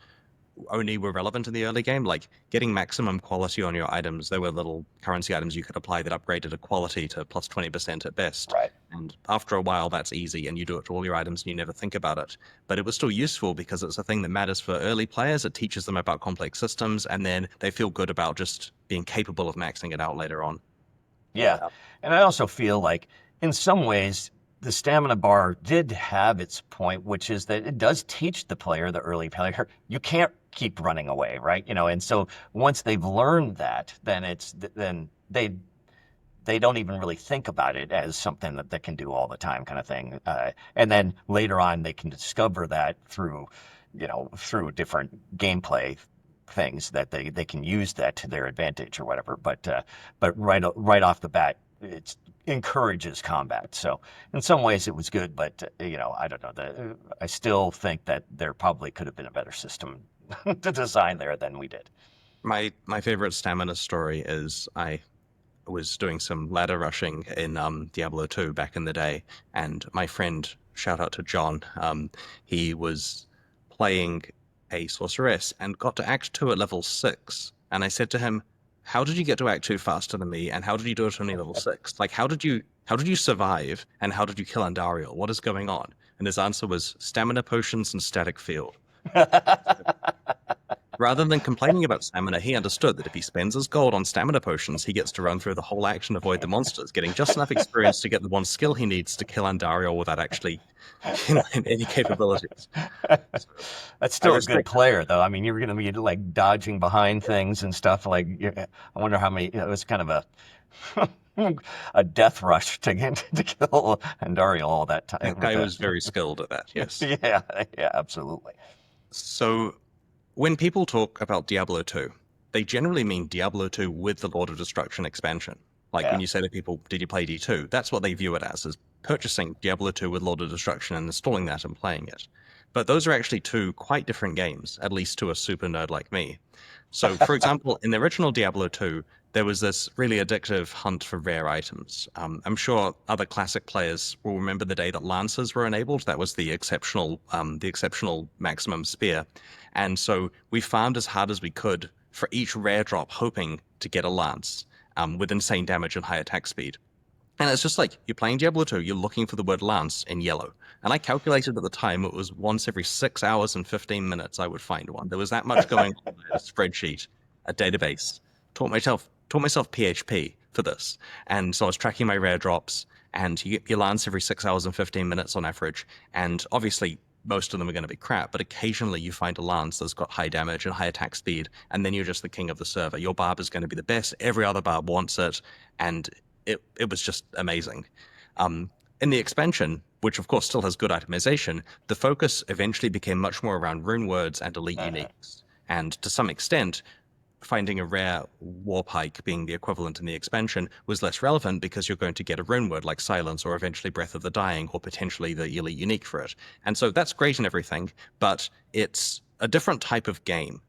only were relevant in the early game, like getting maximum quality on your items. There were little currency items you could apply that upgraded a quality to plus 20% at best. Right. And after a while, that's easy, and you do it to all your items and you never think about it. But it was still useful because it's a thing that matters for early players. It teaches them about complex systems, and then they feel good about just being capable of maxing it out later on. Yeah. And I also feel like in some ways the stamina bar did have its point, which is that it does teach the player, the early player, you can't keep running away, right? And so once they've learned that, then they don't even really think about it as something that they can do all the time, kind of thing. And then later on, they can discover that through different gameplay things that they can use that to their advantage or whatever. But right off the bat, it encourages combat. So in some ways, it was good, but I don't know. I still think that there probably could have been a better system to design there than we did. My favorite stamina story is I was doing some ladder rushing in Diablo 2 back in the day, and my friend, shout out to John, he was playing a sorceress and got to Act 2 at level 6. And I said to him, how did you get to Act 2 faster than me, and how did you do it only level 6? Like, how did you survive, and how did you kill Andariel? What is going on? And his answer was stamina potions and static field. Rather than complaining about stamina, he understood that if he spends his gold on stamina potions, he gets to run through the whole action, avoid the monsters, getting just enough experience to get the one skill he needs to kill Andariel without actually, any capabilities. So That's I still a good respect that. player, though. I mean, you're going to be like dodging behind things and stuff. Like, I wonder how many. It was kind of a death rush to get to kill Andariel all that time That with guy that. was very skilled at that, yes. Yeah, yeah, absolutely. So when people talk about Diablo 2, they generally mean Diablo 2 with the Lord of Destruction expansion. Like when Yeah. you say to people, did you play D2? That's what they view it as purchasing Diablo 2 with Lord of Destruction and installing that and playing it. But those are actually two quite different games, at least to a super nerd like me. So, for example, in the original Diablo 2, there was this really addictive hunt for rare items. I'm sure other classic players will remember the day that lancers were enabled. That was the exceptional maximum spear, and so we farmed as hard as we could for each rare drop, hoping to get a lance with insane damage and high attack speed. And it's just like you're playing Diablo 2, you're looking for the word lance in yellow. And I calculated at the time it was once every 6 hours and 15 minutes I would find one. There was that much going on in a spreadsheet, a database. Taught myself PHP for this. And so I was tracking my rare drops, and you get your lance every 6 hours and 15 minutes on average. And obviously most of them are going to be crap, but occasionally you find a lance that's got high damage and high attack speed, and then you're just the king of the server. Your barb is going to be the best. Every other barb wants it, and it was just amazing. In the expansion, which of course still has good itemization, the focus eventually became much more around rune words and elite Uh-huh. uniques. And to some extent, finding a rare war pike being the equivalent in the expansion was less relevant because you're going to get a rune word like Silence or eventually Breath of the Dying or potentially the elite unique for it. And so that's great and everything, but it's a different type of game.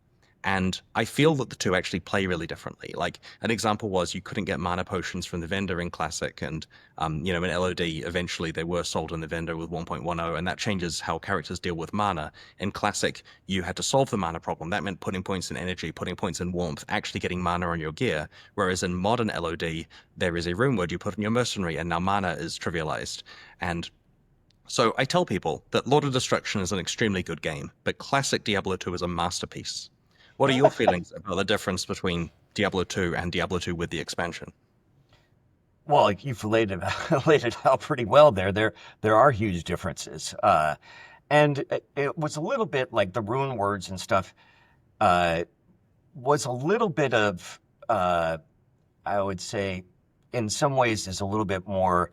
And I feel that the two actually play really differently. Like an example was you couldn't get mana potions from the vendor in Classic, and in LOD eventually they were sold in the vendor with 1.10, and that changes how characters deal with mana. In Classic, you had to solve the mana problem. That meant putting points in energy, putting points in warmth, actually getting mana on your gear. Whereas in modern LOD, there is a rune word you put in your mercenary, and now mana is trivialized. And so I tell people that Lord of Destruction is an extremely good game, but classic Diablo 2 is a masterpiece. What are your feelings about the difference between Diablo 2 and Diablo 2 with the expansion? Well, like you've laid it out pretty well there. There are huge differences, and it was a little bit like the rune words and stuff. Uh, was a little bit of, I would say, in some ways, is a little bit more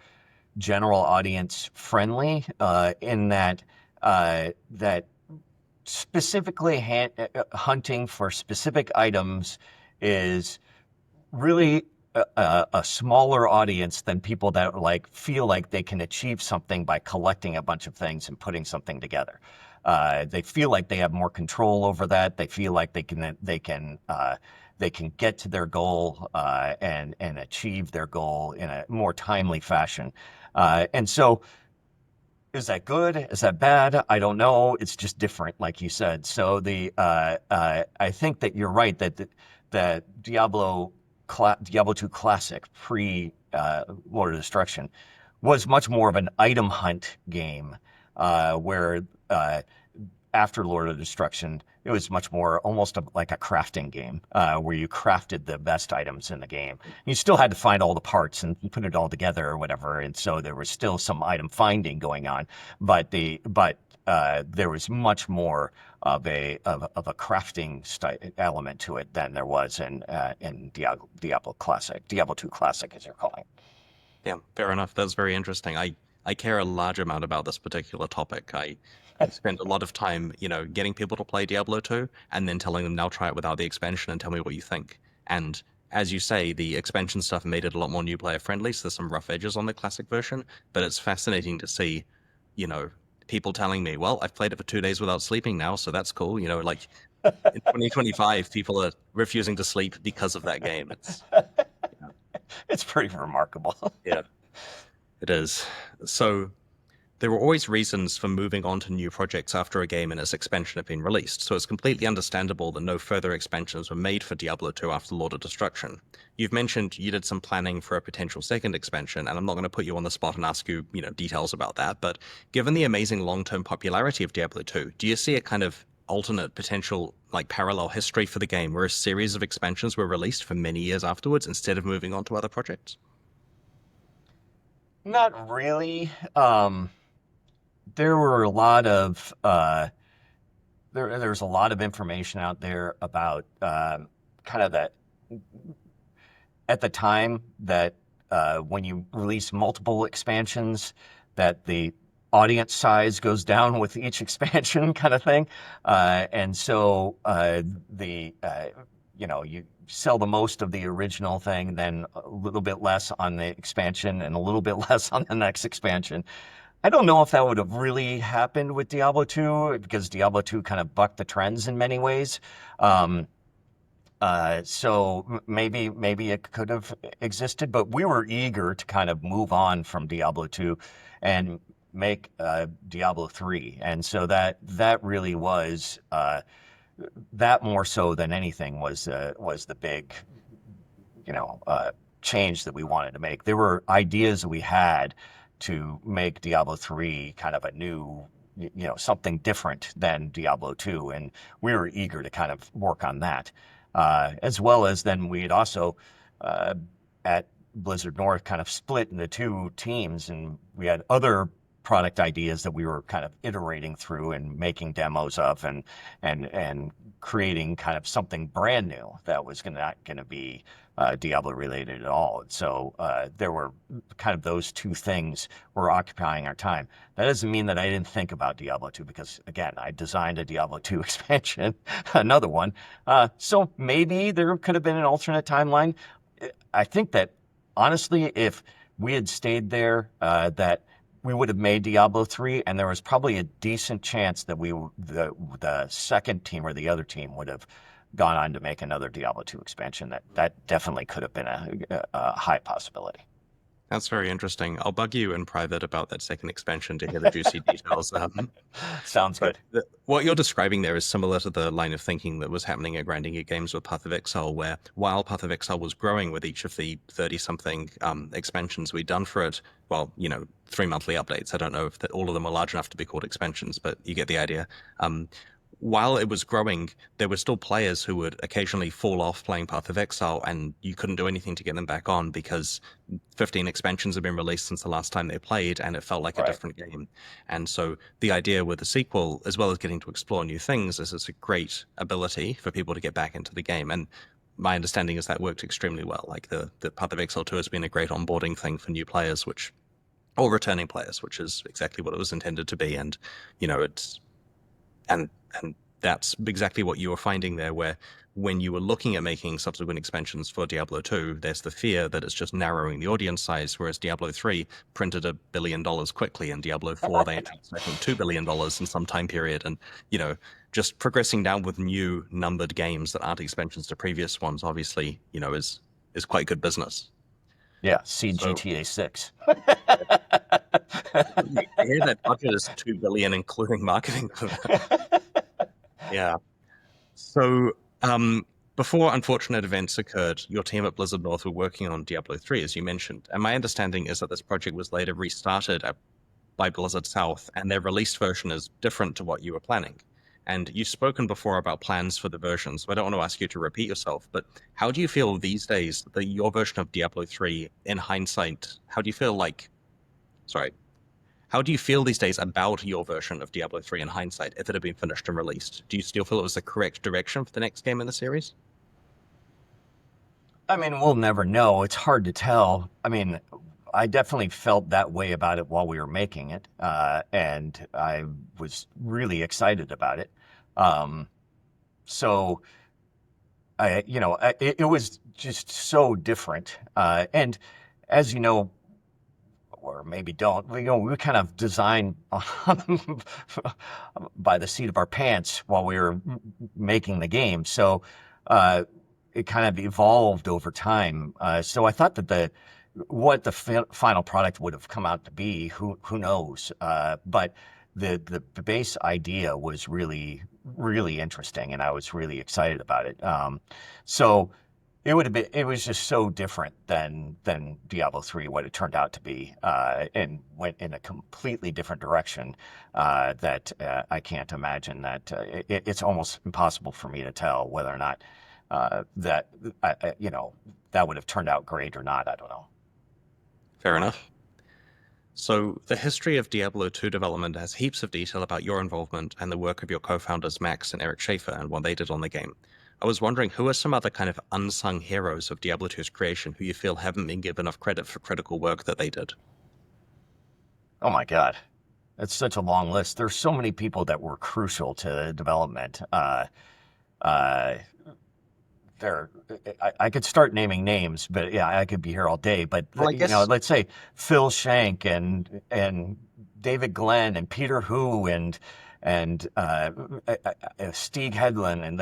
general audience friendly in that specifically hunting for specific items is really a smaller audience than people that like feel like they can achieve something by collecting a bunch of things and putting something together. They feel like they have more control over that. They feel like they can get to their goal and achieve their goal in a more timely fashion. And so, is that good? Is that bad? I don't know. It's just different, like you said. So I think that you're right that Diablo 2 Classic pre Lord of Destruction was much more of an item hunt game, where after Lord of Destruction it was much more almost like a crafting game, where you crafted the best items in the game. You still had to find all the parts and put it all together or whatever, and so there was still some item finding going on, but there was much more of a crafting element to it than there was in Diablo Classic, Diablo 2 Classic, as you're calling it. Yeah, fair enough. That's very interesting. I care a large amount about this particular topic. I spend a lot of time, getting people to play Diablo 2 and then telling them now try it without the expansion and tell me what you think. And as you say, the expansion stuff made it a lot more new player friendly, so there's some rough edges on the classic version, but it's fascinating to see, you know, people telling me, well, I've played it for 2 days without sleeping now, so that's cool. Like in 2025, people are refusing to sleep because of that game. It's pretty remarkable. Yeah, it is. So there were always reasons for moving on to new projects after a game and its expansion had been released, so it's completely understandable that no further expansions were made for Diablo 2 after Lord of Destruction. You've mentioned you did some planning for a potential second expansion, and I'm not going to put you on the spot and ask you, details about that, but given the amazing long-term popularity of Diablo 2, do you see a kind of alternate potential, like parallel history for the game, where a series of expansions were released for many years afterwards instead of moving on to other projects? Not really. There were a lot of there's a lot of information out there about kind of that at the time that when you release multiple expansions, that the audience size goes down with each expansion, kind of thing, and so the you sell the most of the original thing, then a little bit less on the expansion, and a little bit less on the next expansion. I don't know if that would have really happened with Diablo 2 because Diablo 2 kind of bucked the trends in many ways. Um, so maybe it could have existed, but we were eager to kind of move on from Diablo 2 and make Diablo 3, and so that really was that more so than anything was the big you know uh, change that we wanted to make. There were ideas that we had to make Diablo 3 kind of a new, something different than Diablo 2, and we were eager to kind of work on that. As well as then we had also, uh, at Blizzard North, kind of split into two teams, and we had other product ideas that we were kind of iterating through and making demos of, and creating kind of something brand new that was not going to be Diablo related at all. So there were kind of those two things were occupying our time. That doesn't mean that I didn't think about Diablo 2 because, again, I designed a Diablo 2 expansion, another one. So maybe there could have been an alternate timeline. I think that, honestly, if we had stayed there, that we would have made Diablo 3, and there was probably a decent chance that the second team or the other team would have gone on to make another Diablo 2 expansion. That definitely could have been a high possibility. That's very interesting. I'll bug you in private about that second expansion to hear the juicy details. Sounds But good. what you're describing there is similar to the line of thinking that was happening at Grinding Geek Games with Path of Exile, where while Path of Exile was growing with each of the 30-something expansions we'd done for it, well, 3 monthly updates. I don't know if all of them are large enough to be called expansions, but you get the idea. While it was growing, there were still players who would occasionally fall off playing Path of Exile, and you couldn't do anything to get them back on because 15 expansions have been released since the last time they played, and it felt like a Right. different game. And so the idea with the sequel, as well as getting to explore new things, is it's a great ability for people to get back into the game. And my understanding is that worked extremely well. Like the Path of Exile 2 has been a great onboarding thing for new players, or returning players, which is exactly what it was intended to be. And it's and and that's exactly what you were finding there, where when you were looking at making subsequent expansions for Diablo 2, there's the fear that it's just narrowing the audience size, whereas Diablo 3 printed $1 billion quickly, and Diablo 4 they announced, I think, $2 billion in some time period. And just progressing down with new numbered games that aren't expansions to previous ones, obviously, is quite good business. Yeah, see So GTA 6. I hear that budget is $2 billion, including marketing for that. Yeah. So, before unfortunate events occurred, your team at Blizzard North were working on Diablo 3, as you mentioned. And my understanding is that this project was later restarted by Blizzard South, and their released version is different to what you were planning. And you've spoken before about plans for the version, so I don't want to ask you to repeat yourself, but how do you feel these days that your version of Diablo 3, in hindsight, how do you feel like, sorry, how do you feel these days about your version of Diablo 3 in hindsight, if it had been finished and released? Do you still feel it was the correct direction for the next game in the series? I mean, we'll never know. It's hard to tell. I mean, I definitely felt that way about it while we were making it, and I was really excited about it. Um, so it was just so different. And as you know, or maybe don't, we kind of design by the seat of our pants while we were making the game. So uh, it kind of evolved over time. So I thought that what the final product would have come out to be, who knows? But the base idea was really interesting, and I was really excited about it. So it was just so different than Diablo 3, what it turned out to be, and went in a completely different direction that I can't imagine that it's almost impossible for me to tell whether or not that that would have turned out great or not. I don't know. Fair enough. So, the history of Diablo 2 development has heaps of detail about your involvement and the work of your co-founders Max and Eric Schaefer and what they did on the game. I was wondering who are some other kind of unsung heroes of Diablo 2's creation who you feel haven't been given enough credit for critical work that they did? Oh my God. It's such a long list. There's so many people that were crucial to the development. Uh, there, I could start naming names, but yeah, I could be here all day. But Well, I guess let's say Phil Shank and David Glenn and Peter Hu and Stieg Hedlund and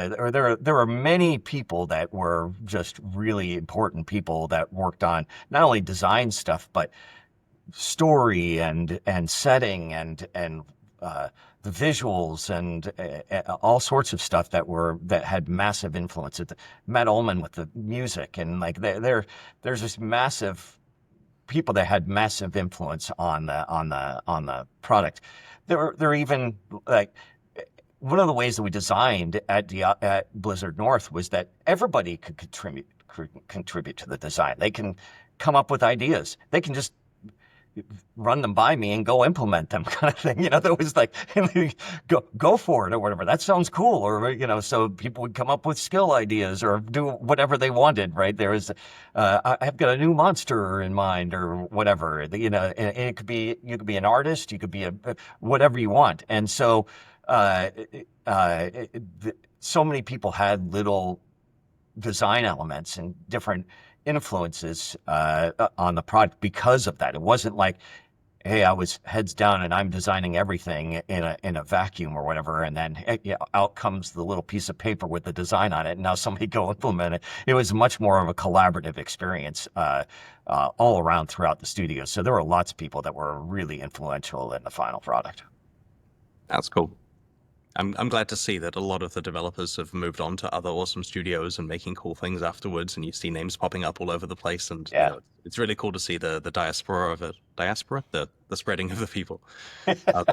there were many people that were just really important people that worked on not only design stuff but story and setting and the visuals and all sorts of stuff that had massive influence. Matt Ullman with the music and like there's this massive people that had massive influence on the product. There even like one of the ways that we designed at Blizzard North was that everybody could contribute to the design. They can come up with ideas. They can just run them by me and go implement them kind of thing. There was like, go for it or whatever. That sounds cool. Or, so people would come up with skill ideas or do whatever they wanted, right? There was, I've got a new monster in mind or whatever, and it could be, you could be an artist, you could be whatever you want. And so, so many people had little design elements and different influences on the product because of that. It wasn't like, hey, I was heads down and I'm designing everything in a vacuum or whatever, and then out comes the little piece of paper with the design on it, and now somebody go implement it. It was much more of a collaborative experience all around throughout the studio. So there were lots of people that were really influential in the final product. that's cool. I'm glad to see that a lot of the developers have moved on to other awesome studios and making cool things afterwards, and you see names popping up all over the place, and Yeah. it's really cool to see the diaspora of it. Diaspora, the spreading of the people. Uh,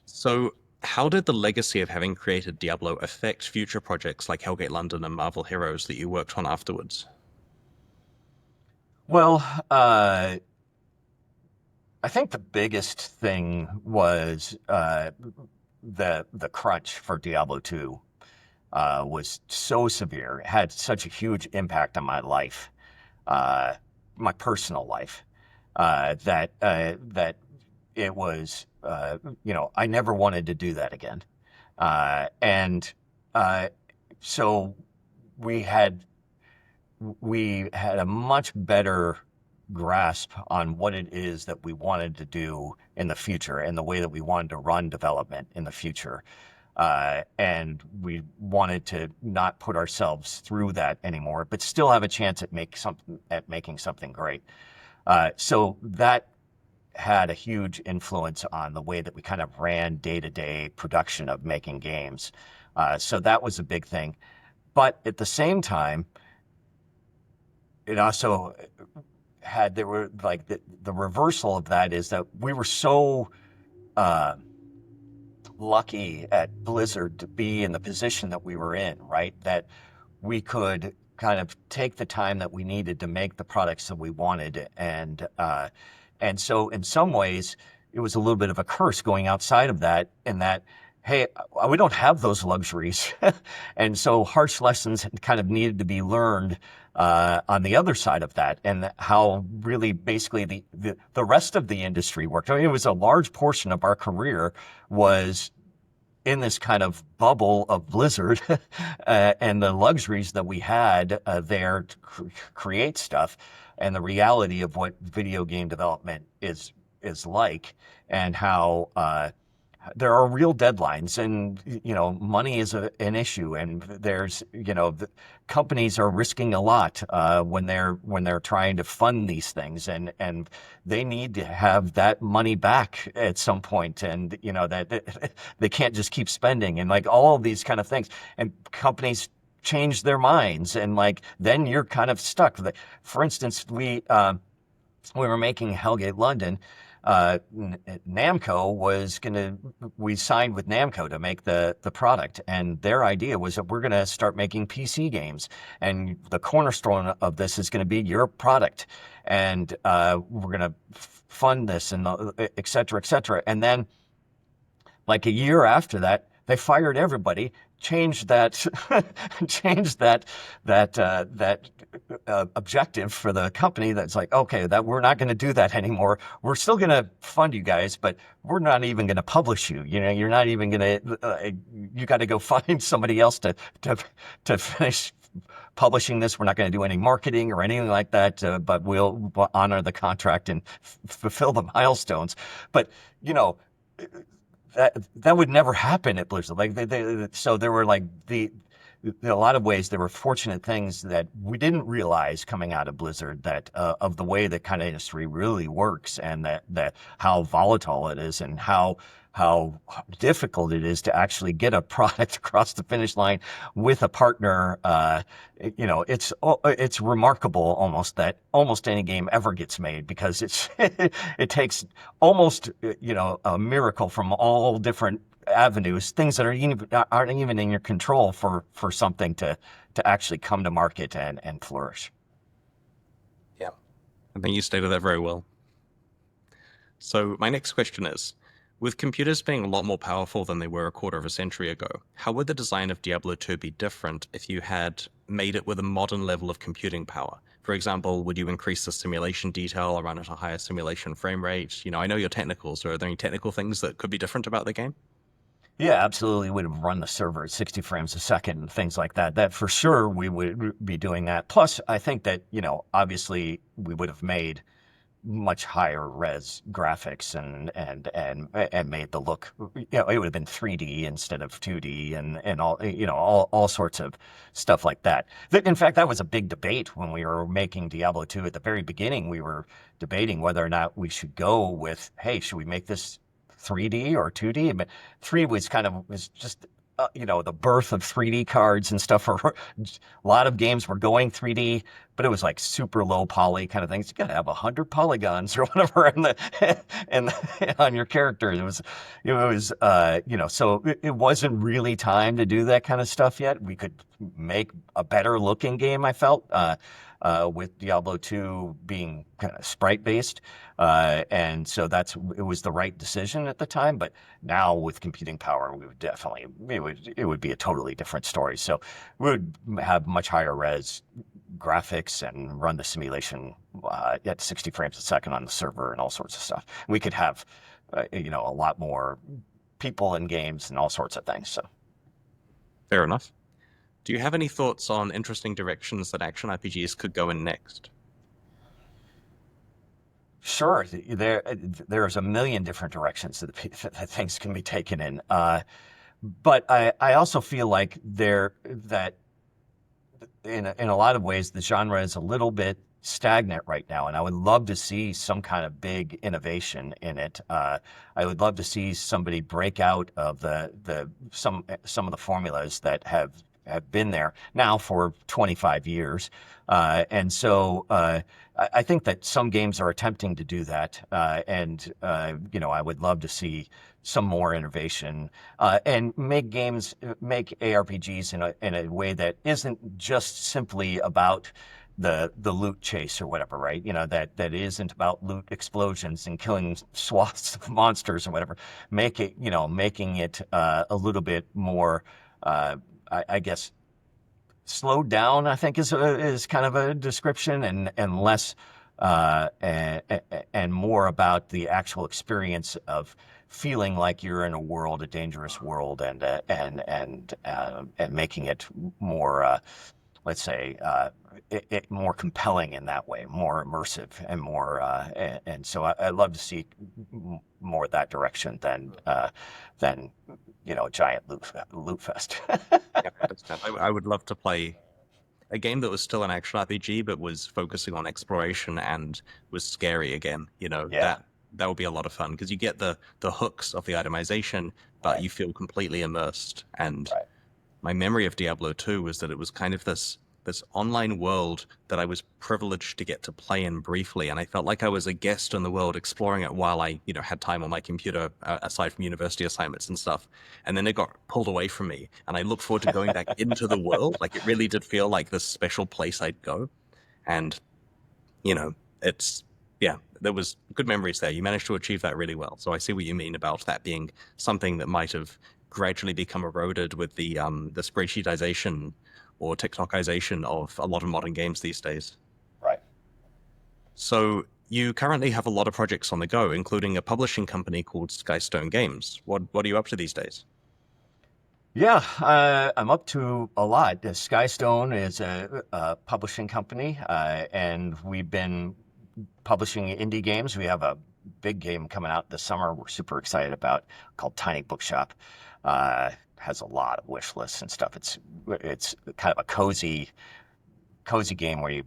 so, how did the legacy of having created Diablo affect future projects like Hellgate London and Marvel Heroes that you worked on afterwards? Well, I think the biggest thing was the crunch for Diablo 2 was so severe. It had such a huge impact on my life, uh, my personal life, that it was, I never wanted to do that again. And uh, so we had we had a much better grasp on what it is that we wanted to do in the future and the way that we wanted to run development in the future. And we wanted to not put ourselves through that anymore, but still have a chance at making something great. So that had a huge influence on the way that we kind of ran day-to-day production of making games. So that was a big thing. But at the same time, it also there were like the reversal of that is that we were so uh, lucky at Blizzard to be in the position that we were in, right? That we could kind of take the time that we needed to make the products that we wanted, and so in some ways it was a little bit of a curse going outside of that, in that, hey, we don't have those luxuries, and so harsh lessons kind of needed to be learned on the other side of that, and how really basically the rest of the industry worked. I mean, it was a large portion of our career was in this kind of bubble of Blizzard and the luxuries that we had there to create stuff, and the reality of what video game development is like, and how there are real deadlines, and money is an issue, and there's the companies are risking a lot when they're trying to fund these things, and they need to have that money back at some point, and that they can't just keep spending, and like all of these kind of things, and companies change their minds, and like then you're kind of stuck. For instance, we were making Hellgate London. Namco was we signed with Namco to make the product, and their idea was that we're going to start making PC games, and the cornerstone of this is going to be your product, and we're going to fund this, and et cetera, et cetera. And then, like a year after that, they fired everybody, changed that, changed that objective for the company. That's like, okay, that we're not going to do that anymore. We're still going to fund you guys, but we're not even going to publish you. You're not even going to. You got to go find somebody else to finish publishing this. We're not going to do any marketing or anything like that, but we'll honor the contract and fulfill the milestones. But that would never happen at Blizzard. Like so there were like in a lot of ways, there were fortunate things that we didn't realize coming out of Blizzard, that of the way the kind of industry really works, and that how volatile it is, and how difficult it is to actually get a product across the finish line with a partner. It's remarkable almost that almost any game ever gets made, because it takes almost a miracle from all different avenues, things that aren't even in your control, for something to actually come to market and flourish. Yeah, I think you stated that very well. So my next question is, with computers being a lot more powerful than they were a quarter of a century ago, how would the design of Diablo II be different if you had made it with a modern level of computing power? For example, would you increase the simulation detail or run at a higher simulation frame rate? I know you're technical, so are there any technical things that could be different about the game? Yeah, absolutely. We'd have run the server at 60 frames a second and things like that. That for sure we would be doing that. Plus, I think that, obviously we would have made much higher res graphics, and made the look, it would have been 3D instead of 2D, and all sorts of stuff like that. In fact, that was a big debate when we were making Diablo 2 at the very beginning. We were debating whether or not we should go with, hey, should we make this 3D or 2D? But 3 was just the birth of 3D cards and stuff. A lot of games were going 3D, but it was like super low poly kind of things. You got to have 100 polygons or whatever on your character. So it wasn't really time to do that kind of stuff yet. We could make a better looking game, I felt, with Diablo 2 being kind of sprite based. And so it was the right decision at the time. But now with computing power, we would definitely, it would be a totally different story. So we would have much higher res graphics and run the simulation at 60 frames a second on the server and all sorts of stuff. We could have, a lot more people in games and all sorts of things. So Fair enough. Do you have any thoughts on interesting directions that action RPGs could go in next? sure, there's a million different directions that things can be taken in. But I also feel like that in a lot of ways, the genre is a little bit stagnant right now, and I would love to see some kind of big innovation in it. I would love to see somebody break out of some of the formulas that have been there now for 25 years. And so I think that some games are attempting to do that. I would love to see some more innovation and make ARPGs in a way that isn't just simply about the loot chase or whatever, right? That isn't about loot explosions and killing swaths of monsters or whatever. Making it a little bit more, I guess, slowed down, I think is kind of a description, and less and more about the actual experience of feeling like you're in a dangerous world, and making it more, let's say, more compelling in that way, more immersive, and more. And so I'd love to see more of that direction than a giant loot fest. Yeah, I understand. I would love to play a game that was still an action RPG, but was focusing on exploration and was scary again. Yeah, That would be a lot of fun because you get the hooks of the itemization, but right, you feel completely immersed. And right. my memory of Diablo 2 was that it was kind of this online world that I was privileged to get to play in briefly, and I felt like I was a guest in the world, exploring it while I, had time on my computer, aside from university assignments and stuff. And then it got pulled away from me, and I look forward to going back into the world. Like, it really did feel like this special place I'd go. And it's yeah, there was good memories there. You managed to achieve that really well. So I see what you mean about that being something that might have gradually become eroded with the spreadsheetization or TikTokization of a lot of modern games these days. Right. So you currently have a lot of projects on the go, including a publishing company called Skystone Games. What are you up to these days? Yeah, I'm up to a lot. Skystone is a publishing company, and we've been publishing indie games. We have a big game coming out this summer we're super excited about, called Tiny Bookshop. Has a lot of wish lists and stuff. It's kind of a cozy game where you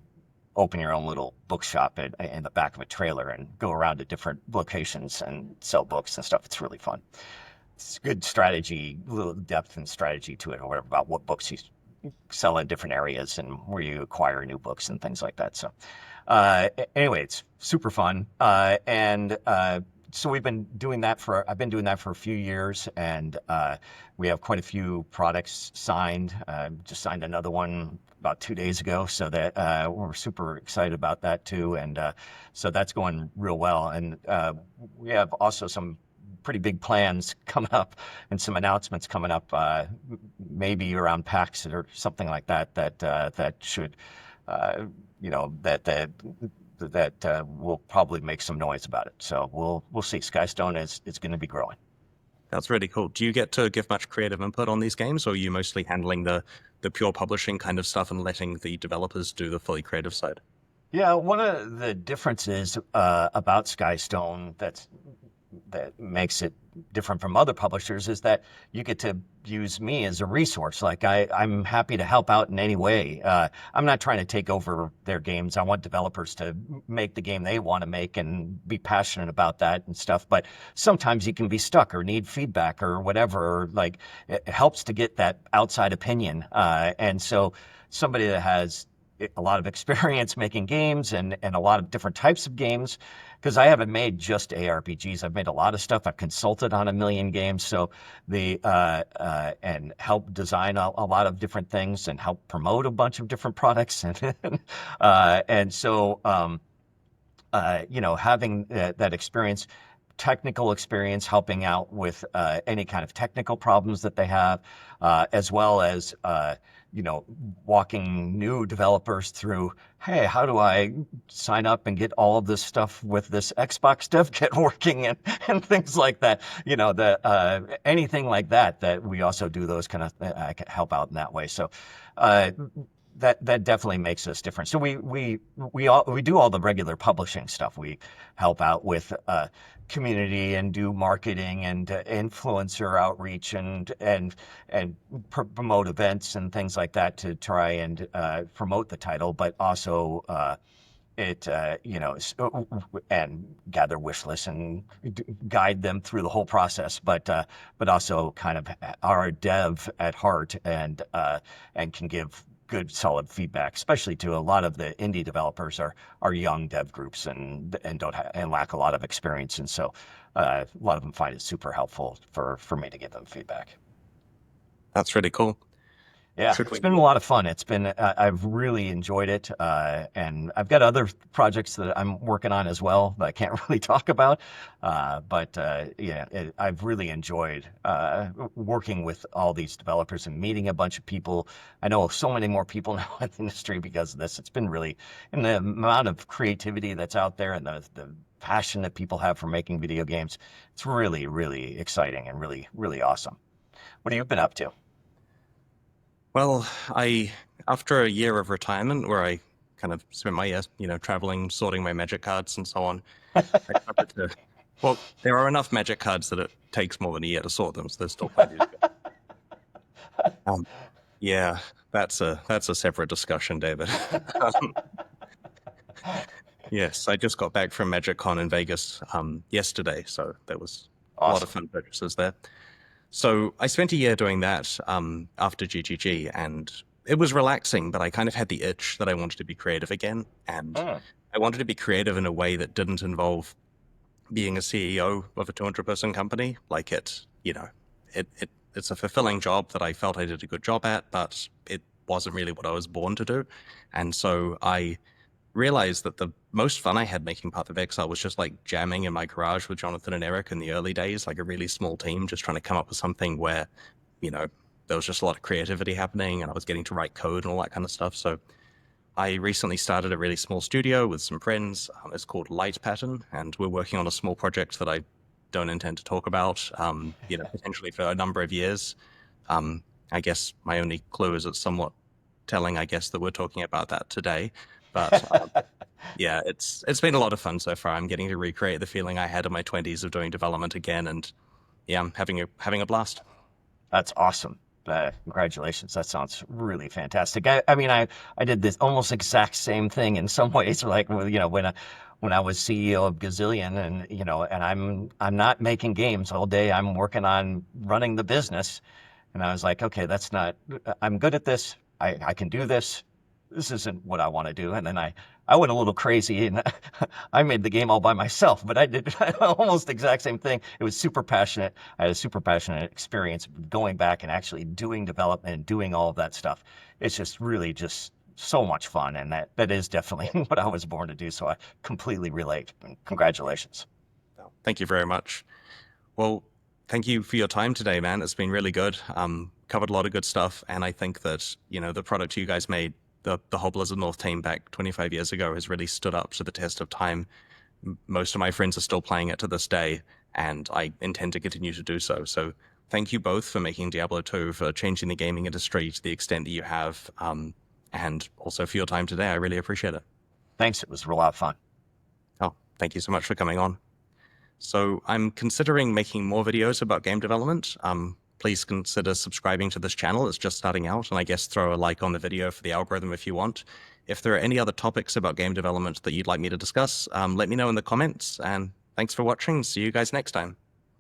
open your own little bookshop in the back of a trailer and go around to different locations and sell books and stuff. It's really fun. It's good strategy, little depth and strategy to it, or whatever, about what books you sell in different areas and where you acquire new books and things like that. So, anyway, it's super fun. So I've been doing that for a few years, and we have quite a few products signed. Just signed another one about 2 days ago, so that we're super excited about that too. And so that's going real well. And we have also some pretty big plans coming up and some announcements coming up, maybe around PAX or something like that. That should, that will probably make some noise about it. So we'll see. Skystone is going to be growing. That's really cool. Do you get to give much creative input on these games, or are you mostly handling the pure publishing kind of stuff and letting the developers do the fully creative side? Yeah, one of the differences about Skystone that makes it different from other publishers is that you get to use me as a resource. Like, I'm happy to help out in any way. I'm not trying to take over their games. I want developers to make the game they want to make and be passionate about that and stuff. But sometimes you can be stuck or need feedback or whatever. Or, like, it helps to get that outside opinion. And so somebody that has a lot of experience making games and a lot of different types of games, because I haven't made just ARPGs. I've made a lot of stuff. I've consulted on a million games, so and help design a lot of different things and help promote a bunch of different products, and so having that experience, technical experience, helping out with any kind of technical problems that they have, as well as walking new developers through, hey, how do I sign up and get all of this stuff with this Xbox dev kit working, and things like that. Anything like that we also do those kind of, I can help out in that way. So that definitely makes us different. So we do all the regular publishing stuff. We help out with community and do marketing and influencer outreach and promote events and things like that to try and promote the title, but also and gather wish lists and guide them through the whole process, but also kind of are a dev at heart and can give good solid feedback, especially to a lot of the indie developers are young dev groups and don't and lack a lot of experience, and so a lot of them find it super helpful for me to give them feedback. That's really cool. Yeah, Should it's we? been a lot of fun. I've really enjoyed it, and I've got other projects that I'm working on as well that I can't really talk about. I've really enjoyed working with all these developers and meeting a bunch of people. I know so many more people now in the industry because of this. It's been really, and the amount of creativity that's out there and the passion that people have for making video games. It's really, really exciting and really, really awesome. What have you been up to? Well, after a year of retirement where I kind of spent my years, traveling, sorting my magic cards and so on, I started to. Well, there are enough magic cards that it takes more than a year to sort them, so there's still plenty to go. Um, yeah, that's a separate discussion, David. Um, yes, I just got back from MagicCon in Vegas yesterday, so there was a lot of Awesome. fun purchases there. So I spent a year doing that after GGG, and it was relaxing, but I kind of had the itch that I wanted to be creative again, and Mm. I wanted to be creative in a way that didn't involve being a CEO of a 200-person company. Like it's a fulfilling job that I felt I did a good job at, but it wasn't really what I was born to do. And so I realized that the most fun I had making Path of Exile was just like jamming in my garage with Jonathan and Eric in the early days, like a really small team, just trying to come up with something where, you know, there was just a lot of creativity happening and I was getting to write code and all that kind of stuff. So I recently started a really small studio with some friends. It's called Light Pattern, and we're working on a small project that I don't intend to talk about, potentially for a number of years. Um, I guess my only clue is it's somewhat telling, I guess, that we're talking about that today. But yeah, it's been a lot of fun so far. I'm getting to recreate the feeling I had in my 20s of doing development again, and yeah, I'm having a blast. That's awesome. Congratulations. That sounds really fantastic. I did this almost exact same thing in some ways, like when I was CEO of Gazillion, and and I'm not making games all day. I'm working on running the business, and I was like, okay, that's not. I'm good at this. I can do this. This isn't what I want to do. And then I went a little crazy and I made the game all by myself, but I did almost the exact same thing. It was super passionate. I had a super passionate experience going back and actually doing development and doing all of that stuff. It's just really just so much fun. And that is definitely what I was born to do. So I completely relate. Congratulations. Thank you very much. Well, thank you for your time today, man. It's been really good. Covered a lot of good stuff, and I think that the product you guys made, the whole Blizzard North team back 25 years ago, has really stood up to the test of time. Most of my friends are still playing it to this day, and I intend to continue to do so. So thank you both for making Diablo 2, for changing the gaming industry to the extent that you have, and also for your time today. I really appreciate it. Thanks. It was a lot of fun. Oh, thank you so much for coming on. So I'm considering making more videos about game development. Please consider subscribing to this channel. It's just starting out, and I guess throw a like on the video for the algorithm if you want. If there are any other topics about game development that you'd like me to discuss, let me know in the comments, and thanks for watching. See you guys next time.